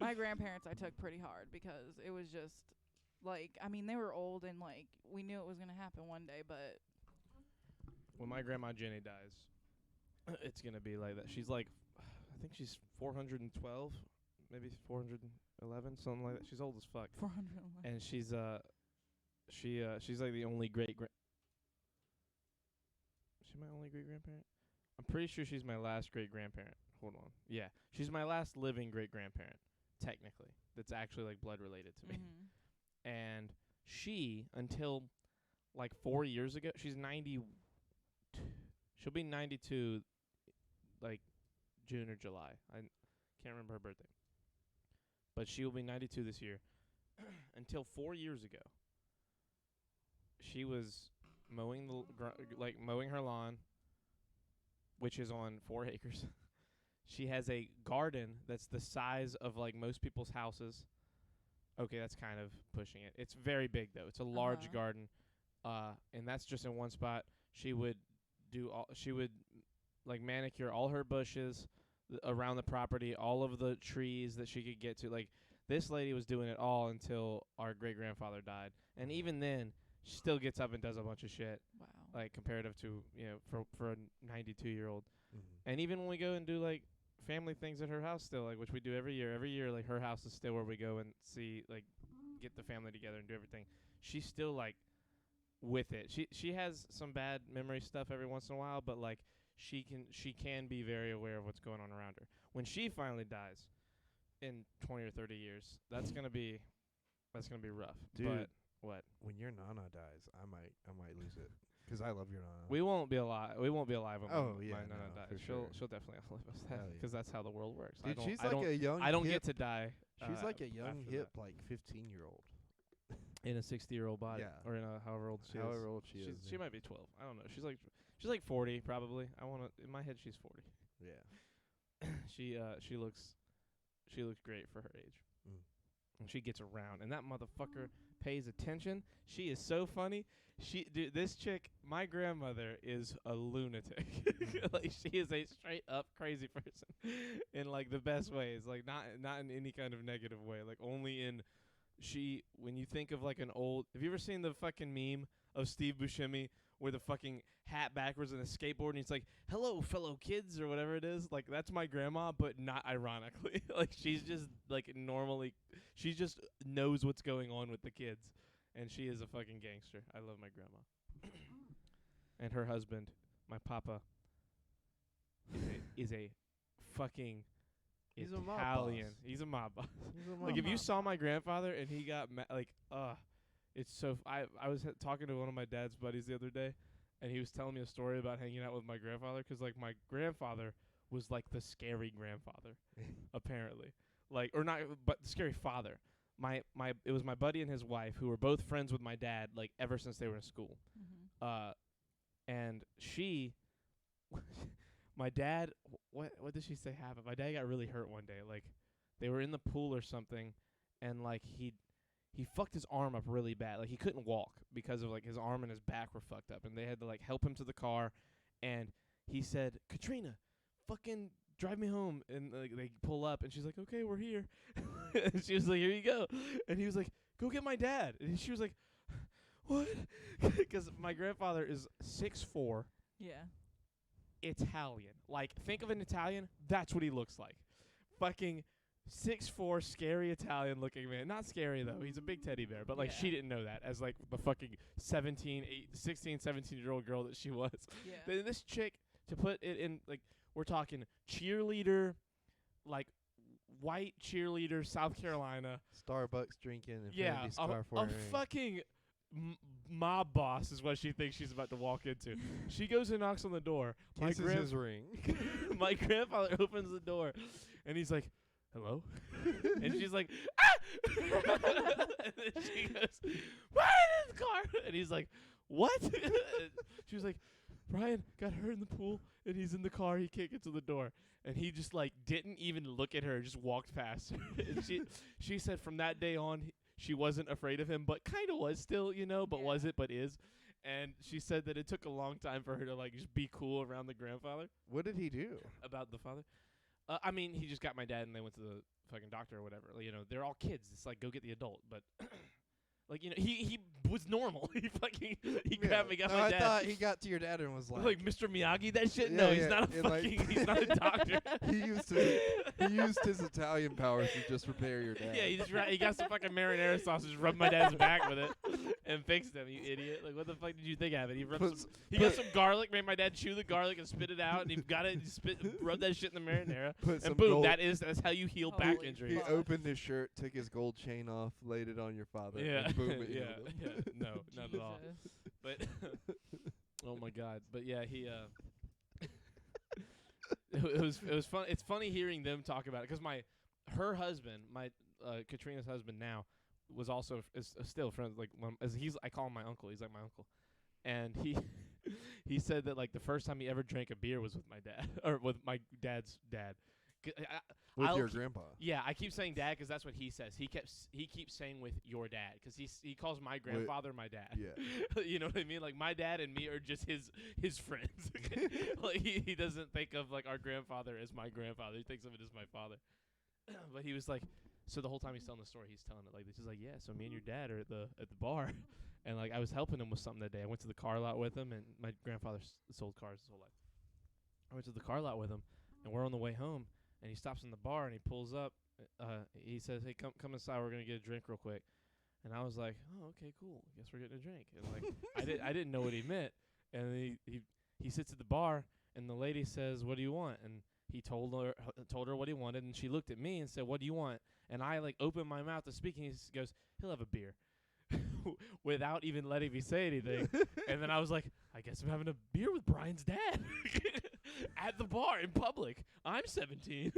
S7: my grandparents I took pretty hard because it was just like, I mean, they were old and like we knew it was gonna happen one day, but
S1: When my grandma Jenny dies, it's gonna be like that. She's like, I think she's 412, maybe 411, something like that. She's old as fuck,
S7: 411.
S1: and she's she's like the only great grand. Is she my only great grandparent? I'm pretty sure she's my last great grandparent. Hold on, yeah, she's my last living great grandparent, technically. That's actually like blood related to me.
S7: Mhm.
S1: And she, until like 4 years ago, she's 90. She'll be 92, like June or July. I can't remember her birthday. But she will be 92 this year. Until 4 years ago, she was mowing mowing her lawn, which is on 4 acres. She has a garden that's the size of like most people's houses. Okay, that's kind of pushing it. It's very big though. It's a large garden, and that's just in one spot. She would like manicure all her bushes around the property, all of the trees that she could get to. Like this lady was doing it all until our great grandfather died, and even then, she still gets up and does a bunch of shit.
S7: Wow.
S1: Like comparative to for a 92-year-old,
S6: Mm-hmm.
S1: and even when we go and do like family things at her house still, like which we do every year, like her house is still where we go and see, like, get the family together and do everything. She's still like with it. She has some bad memory stuff every once in a while, but like she can be very aware of what's going on around her. When she finally dies in 20 or 30 years, that's gonna be rough.
S6: Dude.
S1: But what?
S6: When your nana dies, I might lose it. 'Cause I love your nana.
S1: We won't be alive. We won't be alive when
S6: Oh,
S1: my
S6: yeah,
S1: nana
S6: no,
S1: dies.
S6: for
S1: She'll
S6: sure.
S1: definitely outlive us
S6: Hell yeah.
S1: because that's how the world works.
S6: Dude, she's
S1: I
S6: like
S1: don't,
S6: a young.
S1: I don't
S6: hip,
S1: get to die.
S6: She's like a young,
S1: after
S6: hip,
S1: that.
S6: like 15-year-old.
S1: In a 60-year-old body,
S6: Yeah.
S1: or in a however old she is.
S6: However old she is.
S1: She might be 12. I don't know. She's like 40 probably. In my head she's 40.
S6: Yeah.
S1: She looks great for her age.
S6: Mm.
S1: And she gets around, and that motherfucker pays attention. She is so funny. This chick, my grandmother, is a lunatic. Like she is a straight up crazy person, in like the best ways. Like not in any kind of negative way. Like only in when you think of like an old. Have you ever seen the fucking meme of Steve Buscemi where the fucking hat backwards and a skateboard and he's like, "Hello, fellow kids," or whatever it is? Like that's my grandma, but not ironically. Like she's just like normally, she just knows what's going on with the kids, and she is a fucking gangster. I love my grandma. And her husband, my papa, is a fucking
S6: He's a mob
S1: Italian.
S6: boss.
S1: He's a mob boss.
S6: He's a
S1: Like if you
S7: mob.
S1: saw my grandfather and he got it's so I was talking to one of my dad's buddies the other day, and he was telling me a story about hanging out with my grandfather, 'cause like my grandfather was like the scary grandfather apparently, like, or not, but the scary father. It was my buddy and his wife who were both friends with my dad like ever since they were in school. And she my dad, what did she say happened? My dad got really hurt one day. Like they were in the pool or something, and like he fucked his arm up really bad. Like he couldn't walk because of like his arm and his back were fucked up, and they had to like help him to the car. And he said, "Katrina, fucking drive me home." And like they pull up, and she's like, "Okay, we're here." And she was like, "Here you go." And he was like, "Go get my dad." And she was like, "What?" Because my grandfather is 6'4",
S7: Yeah.
S1: Italian. Like think of an Italian, that's what he looks like. Fucking 6'4", scary Italian looking man. Not scary though. He's a big teddy bear. But like
S7: Yeah.
S1: she didn't know that as like the fucking 16, 17-year-old girl that she was.
S7: Yeah.
S1: Then this chick, to put it in, like we're talking cheerleader, like white cheerleader, South Carolina.
S6: Starbucks drinking and
S1: Yeah,
S6: fancy scarf
S1: a
S6: wearing.
S1: fucking mob boss is what she thinks she's about to walk into. She goes and knocks on the door.
S6: Kisses his ring.
S1: My grandfather opens the door, and he's like, "Hello?" And she's like, "Ah!" And then she goes, "Brian in the car!" And he's like, "What?" She was like, "Brian got hurt in the pool, and he's in the car. He can't get to the door." And he just like didn't even look at her, just walked past her. And she said from that day on, she wasn't afraid of him, but kind of was still, but
S7: Yeah.
S1: was it, but is. And she said that it took a long time for her to like just be cool around the grandfather.
S6: What did he do?
S1: About the father? I mean, he just got my dad, and they went to the fucking doctor or whatever. They're all kids. It's like, go get the adult. But like, he was normal. He grabbed me, got
S6: no,
S1: my
S6: I
S1: dad.
S6: thought he got to your dad and was like,
S1: Like Mr. Miyagi, that shit.
S6: Yeah,
S1: No, he's
S6: yeah,
S1: not a
S6: and, like-
S1: fucking. He's not a doctor.
S6: he used his Italian powers to just repair your dad.
S1: Yeah, he got some fucking marinara sausage, rubbed my dad's back with it, and fixed him. You idiot! Like, what the fuck did you think happened? He rubbed some. He got some garlic, made my dad chew the garlic and spit it out, and he got it, and rubbed that shit in the marinara,
S6: Put some
S1: and boom,
S6: gold-
S1: that's how you heal back
S7: Holy
S1: injuries.
S6: He
S7: fuck.
S6: opened his shirt, took his gold chain off, laid it on your father.
S1: Yeah,
S6: and boom, it
S1: yeah,
S6: healed him.
S1: yeah. No, not at all.
S7: Jesus.
S1: But oh my god. But yeah, he it was fun. It's funny hearing them talk about it, 'cause her husband, Katrina's husband now, was also is still friends. Like I call him my uncle. He's like my uncle, and he said that like the first time he ever drank a beer was with my dad or with my dad's dad,
S6: With
S1: I'll
S6: your
S1: keep-
S6: grandpa.
S1: Yeah, I keep saying dad because that's what he says. He keeps saying with your dad because he calls my grandfather my dad.
S6: Yeah.
S1: You know what I mean? Like my dad and me are just his friends. Like he doesn't think of like our grandfather as my grandfather. He thinks of it as my father. But he was like, so the whole time he's telling the story, he's telling it like this. He's like, yeah. So me and your dad are at the bar, and like I was helping him with something that day. I went to the car lot with him, and my grandfather sold cars his whole life. I went to the car lot with him, and we're on the way home, and he stops in the bar and he pulls up. He says, "Hey, come inside. We're gonna get a drink real quick." And I was like, "Oh, okay, cool. Guess we're getting a drink." And like I didn't know what he meant. And he sits at the bar, and the lady says, "What do you want?" And he told her what he wanted, and she looked at me and said, "What do you want?" And I like opened my mouth to speak, and he goes, "He'll have a beer," without even letting me say anything. And then I was like, "I guess I'm having a beer with Brian's dad at the bar in public. I'm 17.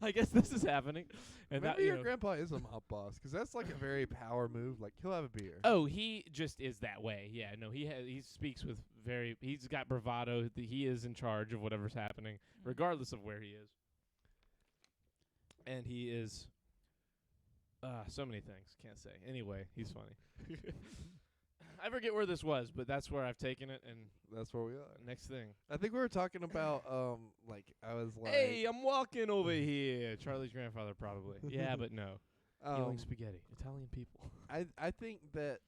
S1: I guess this is happening." And
S6: Maybe
S1: that,
S6: your grandpa is a mob boss, because that's like a very power move. Like, he'll have a beer.
S1: Oh, he just is that way. Yeah, no, he speaks with he's got bravado. He is in charge of whatever's happening, regardless of where he is. And he is so many things, can't say. Anyway, he's funny. I forget where this was, but that's where I've taken it, and
S6: That's where we are.
S1: next thing.
S6: I think we were talking about, like, I was like...
S1: Hey, I'm walking over here. Charlie's grandfather, probably. Yeah, but no. Healing spaghetti. Italian people.
S6: I think that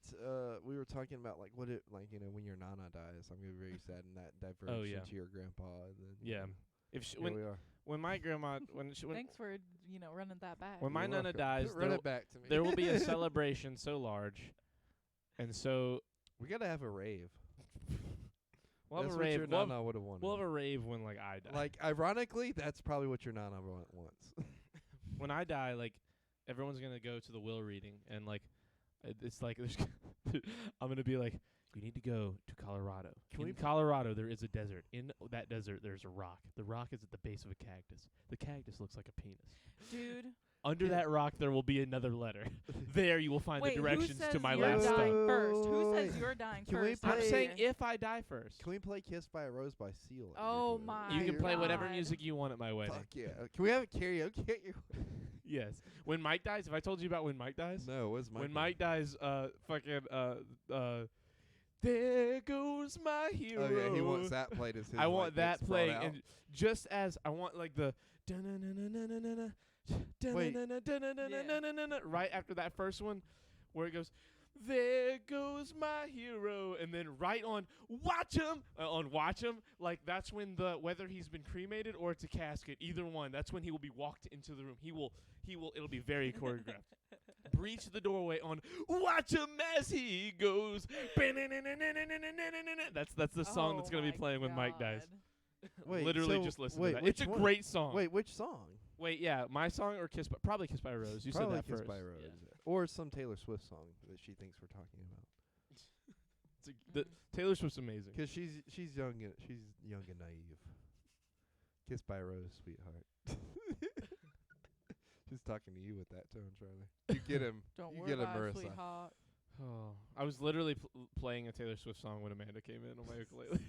S6: we were talking about, like, what it, like, you know, when your nana dies, I'm going to be very sad, and that diverged
S1: yeah.
S6: into your grandpa. And then,
S1: Yeah. If
S6: here we are.
S1: when my grandma when
S7: Thanks for running that back.
S1: when my
S6: You're
S1: nana
S6: welcome.
S1: dies,
S6: Run it back to me.
S1: there will be a celebration so large, and so
S6: We got to have a rave.
S1: we'll have
S6: That's
S1: a
S6: what
S1: rave.
S6: your
S1: We'll
S6: nana would have wanted.
S1: have a rave when like I die.
S6: Like, ironically, that's probably what your nana wants.
S1: When I die, like everyone's gonna go to the will reading, and like it's like I'm gonna be like, you need to go to Colorado. In Colorado, there is a desert. In that desert, there's a rock. The rock is at the base of a cactus. The cactus looks like a penis.
S7: Dude.
S1: Under that rock, there will be another letter. There, you will find
S7: Wait,
S1: the directions
S7: who says
S1: to my
S7: you're
S1: last
S7: dying
S1: stop.
S7: first? Who says
S6: Wait.
S7: you're dying
S6: Can we
S7: first?
S6: play-
S1: I'm saying if I die first.
S6: Can we play Kissed by a Rose by Seal? at your
S7: Oh
S6: grave?
S7: my
S1: You can play whatever
S7: God.
S1: music you want at my wedding.
S6: Fuck yeah. Can we have a karaoke at your
S1: Yes. When Mike dies, have I told you about when Mike dies?
S6: No, what's Mike?
S1: When Mike dies, there goes my hero.
S6: Oh yeah, he wants that played as his.
S1: I want
S6: like,
S1: that
S6: gets brought
S1: playing,
S6: out.
S1: and just as I want like the
S6: Wait.
S1: right after that first one, where it goes, there goes my hero, and then right on watch him, like that's when whether he's been cremated or it's a casket, either one, that's when he will be walked into the room. It'll be very choreographed. Breach the doorway on watch him as he goes. That's the song that's gonna be playing when Mike dies.
S6: Wait,
S1: Literally
S6: so-
S1: just listen
S6: wait,
S1: to that.
S6: which
S1: It's a
S6: one?
S1: great song.
S6: Wait, which song?
S1: Wait, yeah, my song or probably Kiss by a Rose. You
S6: Probably
S1: said that
S6: Kissed
S1: first.
S6: by a Rose,
S1: Yeah.
S6: or some Taylor Swift song that she thinks we're talking about.
S1: Taylor Swift's amazing.
S6: Because she's young and naive. Kissed by a Rose, sweetheart. She's talking to you with that tone, Charlie. You get him.
S7: Don't
S6: You
S7: worry
S6: get him,
S7: about it,
S6: Marissa.
S7: sweetheart.
S1: Oh, I was literally playing a Taylor Swift song when Amanda came in on my ukulele.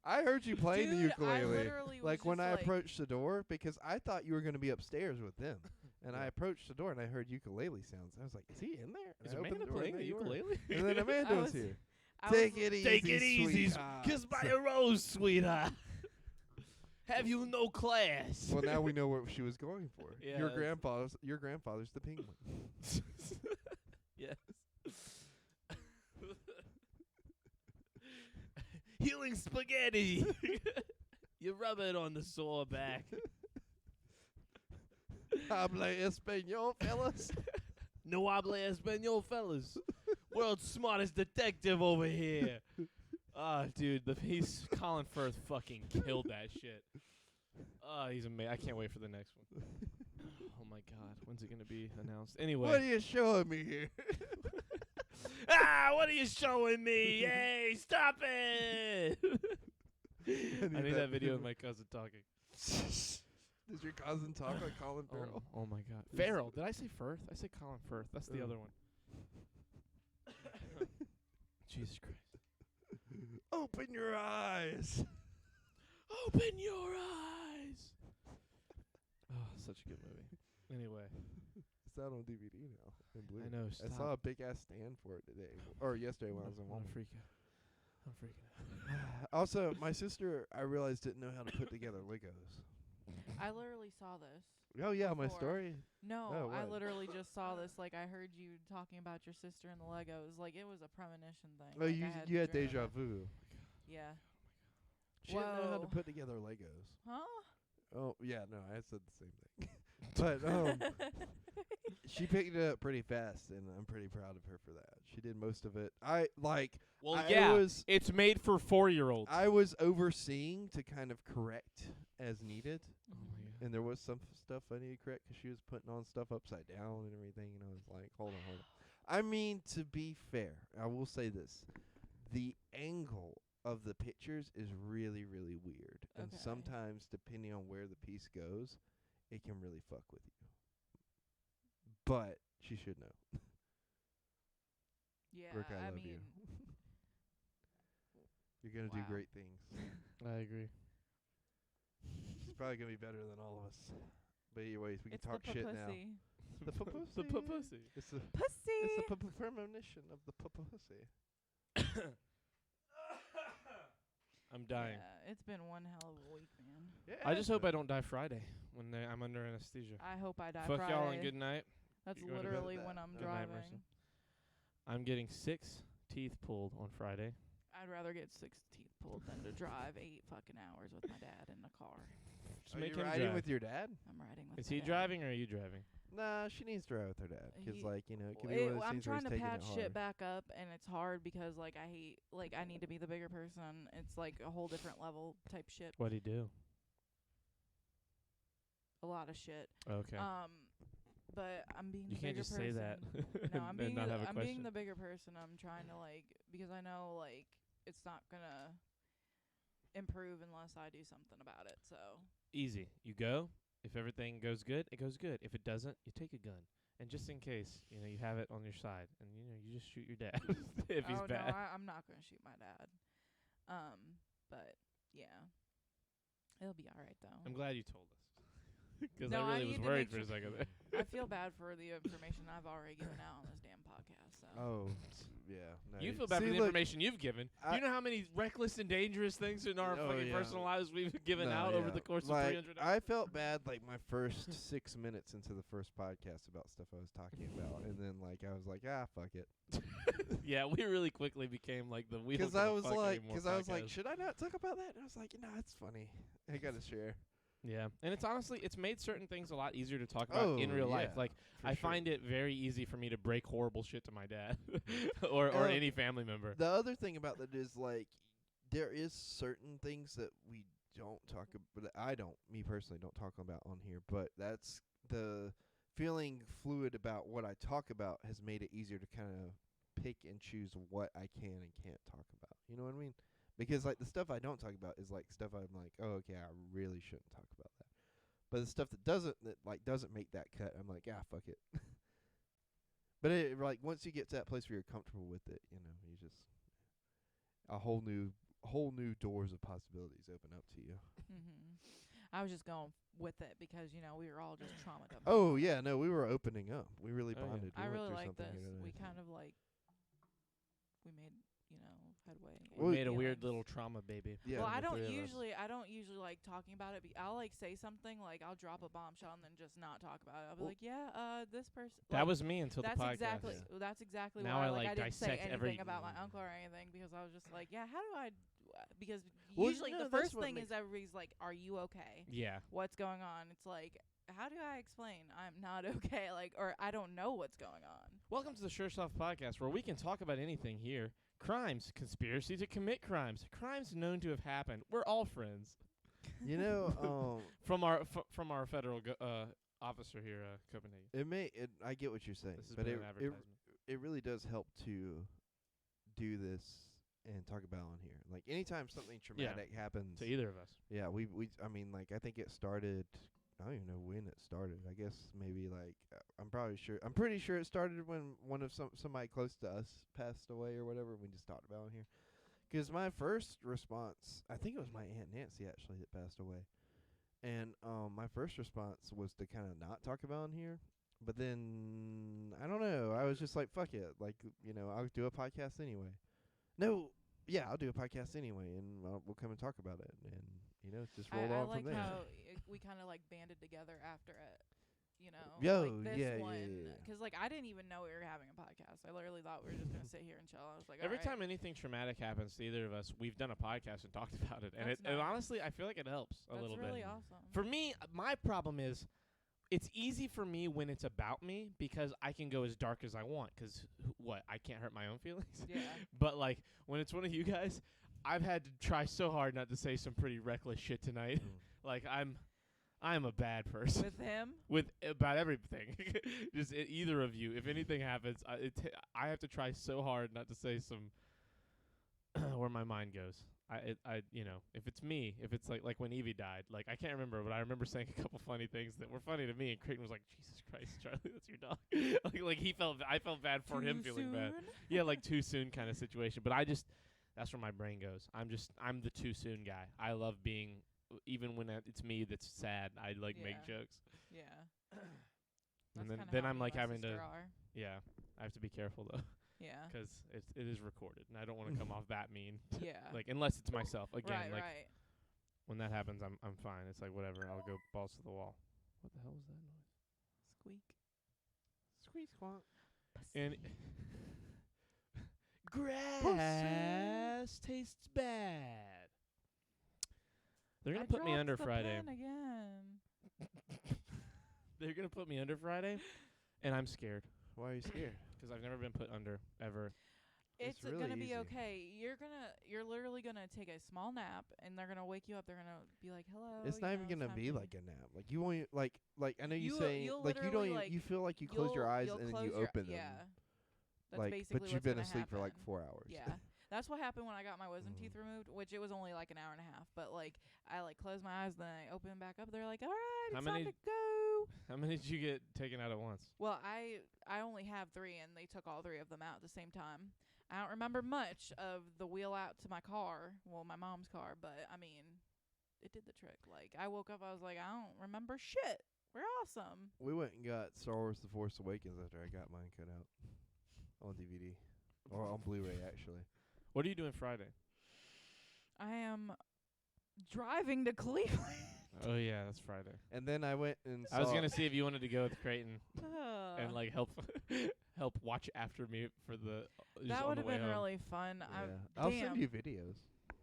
S6: I heard you playing the
S7: Dude, I
S6: ukulele.
S7: literally was
S6: Like when
S7: just
S6: I
S7: like,
S6: approached the door, because I thought you were going to be upstairs with them. And I approached the door and I heard ukulele sounds. I was like, is he in there? And
S1: Is
S6: I opened
S1: Amanda
S6: the door
S1: playing
S6: and
S1: the
S6: there you were.
S1: ukulele?
S6: And then Amanda
S7: I
S6: was
S7: was-
S6: here.
S7: I
S6: Take
S7: was-
S6: it easy,
S1: Take it easy,
S6: sweetheart.
S1: Kiss by a Rose, sweetheart. Have you no class?
S6: Well, now we know what she was going for.
S1: Yeah,
S6: Your
S1: that's-
S6: grandfather's the penguin.
S1: Yes. Healing spaghetti. You rub it on the sore back.
S6: Habla español, fellas.
S1: No habla español, fellas. World's smartest detective over here. Ah, dude, Colin Firth fucking killed that shit. He's amazing. I can't wait for the next one. Oh my god, when's it gonna be announced? Anyway.
S6: What are you showing me here?
S1: What are you showing me? Hey, stop it! I need that video of my cousin talking.
S6: Does your cousin talk like Colin Farrell?
S1: Oh my god. Farrell. Did I say Firth? I said Colin Firth. That's the
S6: Oh.
S1: other one. Jesus Christ.
S6: Open your eyes.
S1: Open your eyes. such a good movie. Anyway,
S6: It's out on DVD now. In blue.
S1: I know.
S6: I
S1: Stop.
S6: saw a big ass stand for it today, or yesterday when I was in
S1: I'm
S6: Walmart.
S1: I'm freaking out.
S6: Also, my sister, I realized, didn't know how to put together Legos.
S7: I literally saw this.
S6: Oh yeah, my
S7: Before.
S6: story.
S7: No,
S6: Oh,
S7: I
S6: what?
S7: literally just saw this. Like, I heard you talking about your sister and the Legos. Like, it was a premonition thing.
S6: Oh,
S7: like,
S6: you
S7: I had
S6: you
S7: a
S6: had
S7: dream of
S6: deja
S7: it.
S6: vu.
S7: Yeah.
S6: She didn't know how to
S7: Whoa.
S6: put together Legos.
S7: Huh?
S6: Oh yeah, no, I said the same thing. But she picked it up pretty fast, and I'm pretty proud of her for that. She did most of it.
S1: Well,
S6: I
S1: yeah,
S6: was
S1: it's made for 4-year-olds.
S6: I was overseeing to kind of correct as needed,
S1: Oh my god.
S6: and there was some stuff I needed to correct because she was putting on stuff upside down and everything, and I was like, hold on. I mean, to be fair, I will say this: the angle of the pictures is really, really weird, and
S7: Okay.
S6: sometimes, depending on where the piece goes, it can really fuck with you. But she should know.
S7: Yeah,
S6: Brooke, I love
S7: mean,
S6: you. You're gonna do
S7: Wow.
S6: great things.
S1: I agree.
S6: She's probably gonna be better than all of us. But anyways, we can
S7: it's
S6: talk
S7: the
S6: shit now.
S7: pussy.
S6: The pussy.
S1: The pussy.
S6: It's a
S7: Pussy.
S6: it's a premonition of the pussy.
S1: I'm dying.
S7: Yeah, it's been one hell of a week, man.
S6: Yeah,
S1: I just hope I don't die Friday when I'm under anesthesia.
S7: I hope I die
S1: Fuck
S7: Friday.
S1: y'all and good night.
S7: That's
S1: You're going to bed
S7: literally
S6: with
S7: when
S6: that.
S7: I'm
S6: Good
S1: night,
S7: driving.
S1: Marissa. I'm getting 6 teeth pulled on Friday.
S7: I'd rather get 6 teeth pulled than to drive 8 fucking hours with my dad in the car.
S1: Just
S6: Are
S1: make
S6: you
S1: him
S6: riding
S1: drive.
S6: with your dad?
S7: I'm riding with
S1: Is
S7: my
S1: he
S7: dad.
S1: driving or are you driving?
S6: Nah, she needs to ride with her dad. 'Cause
S7: He-
S6: like, you know, it could be one of those
S7: I'm
S6: things where
S7: trying
S6: he's
S7: to
S6: taking
S7: patch
S6: it
S7: shit
S6: hard.
S7: back up, and it's hard because, like, I hate, like, I need to be the bigger person. It's, like, a whole different level type shit.
S1: What'd he do?
S7: A lot of shit.
S1: Okay.
S7: But I'm being
S1: You
S7: the
S1: can't
S7: bigger
S1: just
S7: person.
S1: say that
S7: No, I'm
S1: and
S7: being
S1: not have a
S7: I'm
S1: question.
S7: being the bigger person. I'm trying to, like, because I know, like, it's not gonna improve unless I do something about it. So
S1: Easy. You go. If everything goes good, it goes good. If it doesn't, you take a gun. And just in case, you know, you have it on your side. And, you know, you just shoot your dad if he's
S7: oh
S1: bad.
S7: no, I'm not gonna shoot my dad. But yeah, it'll be all right though.
S1: I'm glad you told us. 'Cause
S7: No, I
S1: I really
S7: need
S1: was
S7: to
S1: worried
S7: make
S1: for a
S7: sure-
S1: second there.
S7: I feel bad for the information I've already given out on this damn podcast. So
S6: Oh, yeah. No,
S1: You
S6: it-
S1: feel bad
S6: see,
S1: for the
S6: look,
S1: information you've given. Do
S6: I-
S1: you know how many reckless and dangerous things in our
S6: Oh,
S1: fucking
S6: yeah.
S1: personal lives we've given
S6: No,
S1: out over
S6: yeah.
S1: the course
S6: like,
S1: of 300
S6: I felt bad like my first 6 minutes into the first podcast about stuff I was talking about, and then like I was like, fuck it,
S1: Yeah, we really quickly became like the we
S6: because
S1: don't
S6: I
S1: give a
S6: was
S1: fuck
S6: like,
S1: anymore podcast.
S6: should I not talk about that? And I was like, no, it's funny. I gotta share.
S1: Yeah, and it's honestly it's made certain things a lot easier to talk about in real life.
S6: yeah,
S1: Like
S6: for
S1: I
S6: sure.
S1: find it very easy for me to break horrible shit to my dad or
S6: Um,
S1: any family member.
S6: The other thing about that is like there is certain things that we don't talk about. I don't, me personally, don't talk about on here. But that's the feeling fluid about what I talk about has made it easier to kind of pick and choose what I can and can't talk about. You know what I mean? Because like the stuff I don't talk about is like stuff I'm like, oh, okay, I really shouldn't talk about that. But the stuff that doesn't make that cut, I'm like, fuck it. But it, like once you get to that place where you're comfortable with it, you know, you just a whole new doors of possibilities open up to you.
S7: I was just going with it because, you know, we were all just traumatized.
S6: Oh yeah, no, we were opening up. We really
S1: Oh, yeah.
S6: bonded. We
S7: I
S6: went
S7: really
S6: through
S7: like
S6: something
S7: this.
S6: here today.
S7: We kind of like we made, you know, headway. in
S1: We made a weird
S7: feelings.
S1: little trauma baby.
S6: Yeah,
S7: Well,
S6: the
S7: I don't
S6: three of us.
S7: usually like talking about it. I'll like say something like I'll drop a bombshell and then just not talk about it. I'll be
S6: Well-
S7: like, yeah, this person.
S1: That
S7: like,
S1: was me until
S7: that's
S1: the podcast.
S7: exactly that's exactly
S1: Now
S7: why
S1: I,
S7: like
S1: like,
S7: I didn't say
S1: dissect
S7: anything
S1: every-
S7: about my uncle or anything because I was just like, yeah, how do I? Because
S6: Well,
S7: usually
S6: no,
S7: the
S6: that's
S7: first
S6: what
S7: thing
S6: makes-
S7: is everybody's like, are you okay?
S1: Yeah.
S7: What's going on? It's like, how do I explain I'm not okay? Like, or I don't know what's going on.
S1: Welcome to the Sure Stuff Podcast, where we can talk about anything here. Crimes, conspiracy to commit crimes, crimes known to have happened. We're all friends.
S6: You know,
S1: From our federal officer here, Copenhagen.
S6: I get what you're saying,
S1: This has
S6: but
S1: been
S6: it,
S1: an
S6: it
S1: advertisement.
S6: it really does help to do this and talk about on here. Like anytime something traumatic happens
S1: To either of us.
S6: Yeah, we I mean like I think it started, I don't even know when it started. I guess maybe like I'm pretty sure it started when one of somebody close to us passed away or whatever. We just talked about it here. 'Cause my first response, I think it was my Aunt Nancy actually that passed away. And my first response was to kind of not talk about it here. But then, I don't know. I was just like, fuck it. Like, I'll do a podcast anyway. No, yeah, I'll do a podcast anyway, and we'll come and talk about it. And, it's just rolled on
S7: like
S6: from there.
S7: how we kind of, like, banded together after it.
S6: Yo,
S7: like this
S6: yeah,
S7: one,
S6: yeah.
S7: because like I didn't even know we were having a podcast. I literally thought we were just gonna sit here and chill. I was like,
S1: Every
S7: all right.
S1: time anything traumatic happens to either of us, we've done a podcast and talked about it, and
S7: That's
S1: and
S7: nice.
S1: honestly, I feel like it helps a
S7: That's
S1: little
S7: really
S1: bit.
S7: awesome.
S1: For me, my problem is, it's easy for me when it's about me because I can go as dark as I want. Because I can't hurt my own feelings.
S7: Yeah.
S1: But like when it's one of you guys, I've had to try so hard not to say some pretty reckless shit tonight. Like I'm a bad person.
S7: With him?
S1: With about everything. Just either of you. If anything happens, I have to try so hard not to say some where my mind goes. If it's me, if it's like when Evie died, like I can't remember, but I remember saying a couple funny things that were funny to me, and Creighton was like, "Jesus Christ, Charlie, that's your dog." like I felt bad for him feeling bad. Yeah, like too soon kind of situation. But that's where my brain goes. I'm the too soon guy. I love being. Even when it's me that's sad, I make jokes.
S7: Yeah.
S1: And
S7: That's
S1: then
S7: how
S1: I'm
S7: me
S1: like
S7: and my
S1: having to,
S7: sister are.
S1: yeah, I have to be careful though,
S7: Yeah.
S1: because it is recorded, and I don't want to come off that mean.
S7: Yeah.
S1: Like unless it's myself again.
S7: right,
S1: like
S7: right.
S1: when that happens, I'm fine. It's like whatever. I'll go balls to the wall. What the hell was that noise?
S7: Squeak.
S6: Squeak squawk.
S1: And grass tastes bad. They're gonna put me under Friday.
S7: Again.
S1: They're gonna put me under Friday, and I'm scared
S6: Why are you scared?
S1: because I've never been put under ever.
S7: It's
S6: really
S7: gonna be
S6: easy.
S7: okay. You're literally gonna take a small nap, and they're gonna wake you up. They're gonna be like, "Hello."
S6: It's not even gonna
S7: time
S6: be
S7: to-
S6: like a nap. Like you won't like I know you
S7: You-
S6: saying
S7: you'll
S6: like you don't
S7: literally,
S6: even,
S7: like,
S6: you feel like you close your eyes
S7: you'll
S6: and then
S7: close
S6: you
S7: your-
S6: open them.
S7: Yeah. That's
S6: Like
S7: basically
S6: but
S7: what's
S6: you've been
S7: gonna
S6: asleep for like
S7: happen.
S6: 4 hours.
S7: Yeah. That's what happened when I got my wisdom
S6: Mhm.
S7: teeth removed, which it was only like an hour and a half. But like I like closed my eyes, then I opened them back up. They're like, "All right,
S1: How
S7: it's
S1: many-
S7: time to go."
S1: How many did you get taken out at once?
S7: Well, I only have 3, and they took all 3 of them out at the same time. I don't remember much of the wheel out to my car, well, my mom's car, but I mean, it did the trick. Like I woke up, I was like, I don't remember shit. We're awesome.
S6: We went and got Star Wars: The Force Awakens after I got mine cut out on DVD or on Blu-ray actually.
S1: What are you doing Friday?
S7: I am driving to Cleveland.
S1: Oh yeah, that's Friday.
S6: And then I went and saw
S1: I was gonna see if you wanted to go with Creighton and like help watch after me for the. just
S7: that
S1: on
S7: would
S1: the
S7: have
S1: way
S7: been
S1: home.
S7: really fun.
S6: Yeah. I'll
S7: Damn.
S6: send you videos.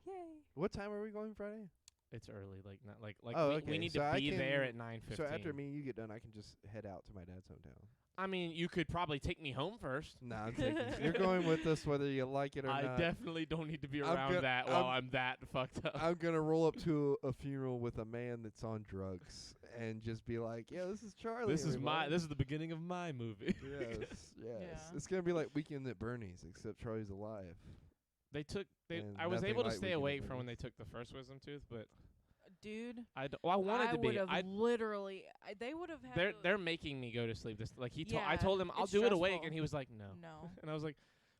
S7: Yay.
S6: What time are we going Friday?
S1: It's early, like not like
S6: Oh,
S1: we
S6: okay.
S1: need
S6: So
S1: to
S6: I
S1: be
S6: can-
S1: there at 9:15.
S6: So after me and you get done, I can just head out to my dad's hometown.
S1: I mean, you could probably take me home first.
S6: Nah, I'm taking you're going with us whether you like it or
S1: I
S6: not.
S1: definitely don't need to be
S6: I'm
S1: around
S6: gonna-
S1: that while I'm that fucked up.
S6: I'm gonna roll up to a funeral with a man that's on drugs and just be like, "Yeah, this is Charlie.
S1: This is
S6: everybody."
S1: this is the beginning of my movie.
S6: Yes, yes.
S7: Yeah.
S6: It's gonna be like Weekend at Bernie's, except Charlie's alive.
S1: I
S6: And
S1: was
S6: nothing
S1: able to
S6: like
S1: stay
S6: Weekend at
S1: awake from when they
S6: Bernie's.
S1: took the first wisdom tooth, but
S7: Dude,
S1: I wanted
S7: I
S1: to be.
S7: would have literally. They would have had.
S1: They're making me go to sleep. This like I
S7: Yeah,
S1: told him I'll
S7: it's
S1: do it awake,
S7: stressful.
S1: and he was like, no.
S7: No.
S1: And I was like,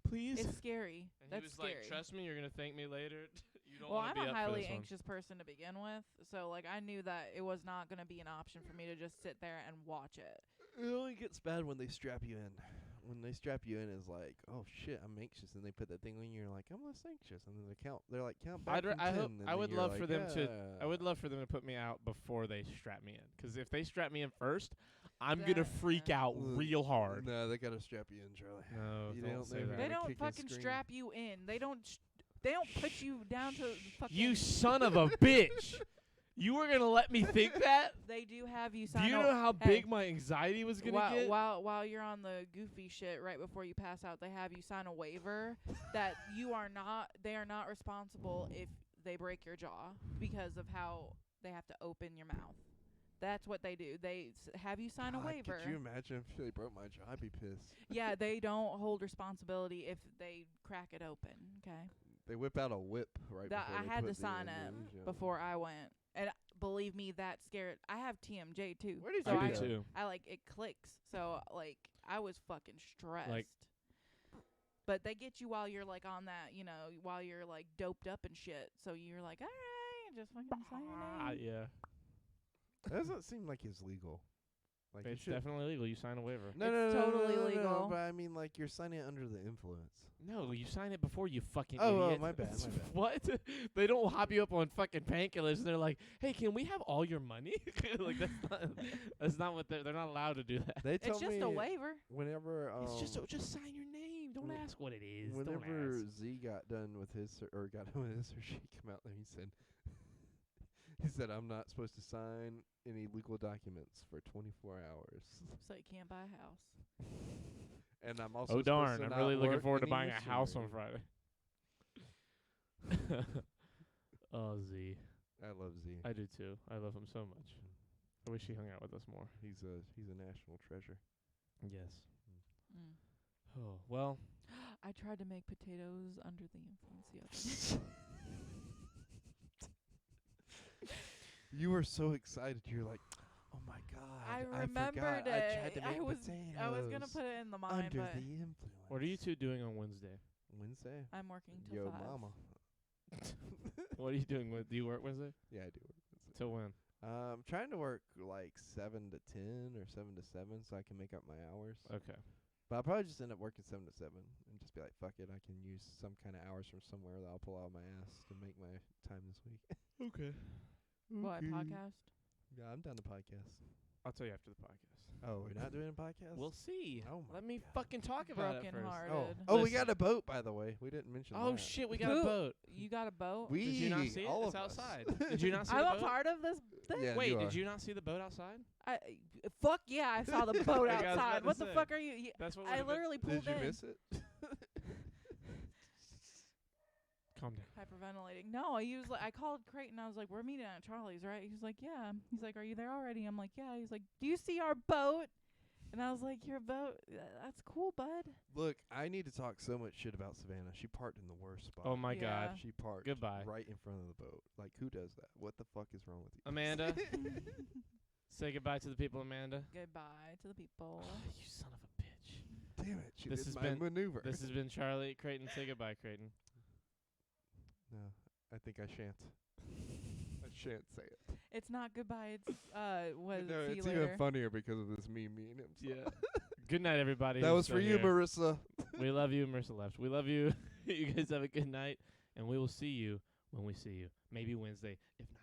S1: please.
S7: It's scary.
S1: and
S7: That's
S1: he was
S7: scary.
S1: like, trust me, you're gonna thank me later. You don't
S7: Well,
S1: want
S7: I'm
S1: to be
S7: a
S1: up for
S7: highly
S1: this one.
S7: anxious person to begin with, so like I knew that it was not going to be an option for me to just sit there and watch it.
S6: It only gets bad when they strap you in. When they strap you in, is like, oh shit, I'm anxious, and they put that thing on you, you're like, I'm less anxious, and then they're like, count back from 10. And
S1: I
S6: then
S1: would
S6: you're
S1: love
S6: like,
S1: for them to. I would
S6: "Yeah."
S1: love for them to put me out before they strap me in. Because if they strap me in first, I'm gonna
S7: That-
S1: freak out
S6: Ugh.
S1: real hard.
S6: No, they gotta strap you in, Charlie.
S1: No,
S6: You
S1: don't
S6: don't
S1: say
S6: never
S1: that.
S7: They
S6: Gotta
S7: don't
S6: kick and
S7: fucking
S6: scream.
S7: strap you in. They don't put you down to fucking.
S1: You son of a bitch! You were gonna let me think that?
S7: They do have you
S1: Do
S7: sign.
S1: you
S7: a-
S1: know how
S7: hey,
S1: big my anxiety was gonna
S7: while,
S1: get?
S7: while you're on the goofy shit right before you pass out, they have you sign a waiver that they are not responsible if they break your jaw because of how they have to open your mouth. That's what they do. They have you sign a
S6: God,
S7: waiver.
S6: Could you imagine if they broke my jaw? I'd be pissed.
S7: Yeah, they don't hold responsibility if they crack it open. Okay.
S6: They whip out a whip right
S7: That
S6: before
S7: I
S6: they
S7: had
S6: put
S7: to
S6: the
S7: sign it
S6: anesthesia on.
S7: before I went, and believe me, that scared. I have TMJ too.
S6: Where did
S7: so
S6: you
S1: I
S6: do
S1: do
S6: that?
S1: too.
S7: I like it clicks. So like I was fucking stressed. But they get you while you're like on that, while you're like doped up and shit. So you're like, all right, just fucking sign your
S1: Ah,
S7: name.
S1: yeah.
S6: That doesn't seem like it's legal. Like you
S1: It's
S6: should-
S1: definitely legal. You sign a waiver.
S6: No,
S7: It's
S6: no, no,
S7: totally
S6: no, no, no,
S7: legal.
S6: but I mean, like you're signing it under the influence.
S1: No, you sign it before you fucking
S6: Oh,
S1: idiot.
S6: my bad, my bad.
S1: What? They don't hop you up on fucking painkillers and they're like, "Hey, can we have all your money?" Like that's not what they're not allowed to do that.
S6: They tell
S7: It's just
S6: me
S7: a waiver.
S6: whenever
S1: It's just sign your name. Don't
S6: wh-
S1: ask what it is.
S6: whenever
S1: Don't ask.
S6: Z got done with his or got done with his she came out and he said I'm not supposed to sign any legal documents for 24 hours.
S7: So you can't buy a house.
S6: And I'm also
S1: Oh
S6: supposed
S1: darn!
S6: to
S1: I'm
S6: not
S1: really looking
S6: work
S1: forward to
S6: any
S1: buying a house on
S6: machinery.
S1: Friday. Oh Z,
S6: I love Z.
S1: I do too. I love him so much. I wish he hung out with us more.
S6: He's a national treasure.
S1: Yes.
S7: Mm.
S1: Oh well.
S7: I tried to make potatoes under the influence the other day.
S6: You were so excited. You're like, oh my god!
S7: I
S6: forgot.
S7: remembered
S6: I
S7: it.
S6: tried to make
S7: I was gonna
S6: potatoes
S7: put it in the mind,
S6: under
S7: but
S6: the influence.
S1: What are you two doing on Wednesday?
S6: Wednesday?
S7: I'm working till
S6: Yo,
S7: 5.
S6: mama.
S1: What are you doing? Do you work Wednesday?
S6: Yeah, I do work Wednesday.
S1: Till when?
S6: I'm trying to work like 7 to 10 or 7 to 7 so I can make up my hours.
S1: Okay.
S6: But I'll probably just end up working 7 to 7 and just be like, fuck it, I can use some kind of hours from somewhere that I'll pull out of my ass to make my time this week.
S1: Okay.
S7: What, podcast?
S6: Yeah, I'm done the podcast.
S1: I'll tell you after the podcast.
S6: Oh, we're not doing a podcast?
S1: We'll see.
S6: Oh my
S1: Let me
S6: God.
S1: fucking talk about it
S7: Broken
S1: first.
S7: hearted.
S6: Oh, we
S1: Listen.
S6: got a boat, by the way. We didn't mention
S1: Oh
S6: that.
S1: shit, we got a
S7: Who-
S1: boat.
S7: You got a boat?
S6: We,
S1: Did you not see it?
S6: all
S1: It's
S6: of us.
S1: outside. Did you not see
S7: I'm
S1: the
S7: a
S1: boat?
S7: part of this thing.
S6: Yeah,
S1: Wait,
S6: you
S1: did
S6: are.
S1: you not see the boat outside?
S7: Fuck yeah, I saw the boat
S1: I was about
S7: outside.
S1: to
S7: What the
S1: say.
S7: fuck are you?
S1: That's what
S7: I
S1: would've been-
S7: literally pulled
S6: Did you
S7: in.
S6: miss it?
S1: Calm down.
S7: Hyperventilating. No, he was like, I called Creighton. I was like, we're meeting at Charlie's, right? He's like, yeah. He's like, are you there already? I'm like, yeah. He's like, do you see our boat? And I was like, your boat? That's cool, bud.
S6: Look, I need to talk so much shit about Savannah. She parked in the worst spot.
S1: Oh my
S7: Yeah.
S1: god.
S6: She parked
S1: Goodbye.
S6: right in front of the boat. Like, who does that? What the fuck is wrong with you?
S1: Amanda. Say goodbye to the people, Amanda.
S7: Goodbye to the people.
S1: You son of a bitch.
S6: Damn it. She
S1: This
S6: did
S1: has
S6: my
S1: been-
S6: maneuver.
S1: This has been Charlie Creighton. Say goodbye, Creighton.
S6: No, I think I shan't. I shan't say it.
S7: It's not goodbye. It's was
S6: No,
S7: see
S6: it's
S7: you later.
S6: even funnier because of this me and him.
S1: Yeah. Good night, everybody.
S6: That
S1: who's
S6: was
S1: still
S6: for you,
S1: here.
S6: Marissa.
S1: We love you, Marissa left. We love you. You guys have a good night, and we will see you when we see you. Maybe Wednesday, if not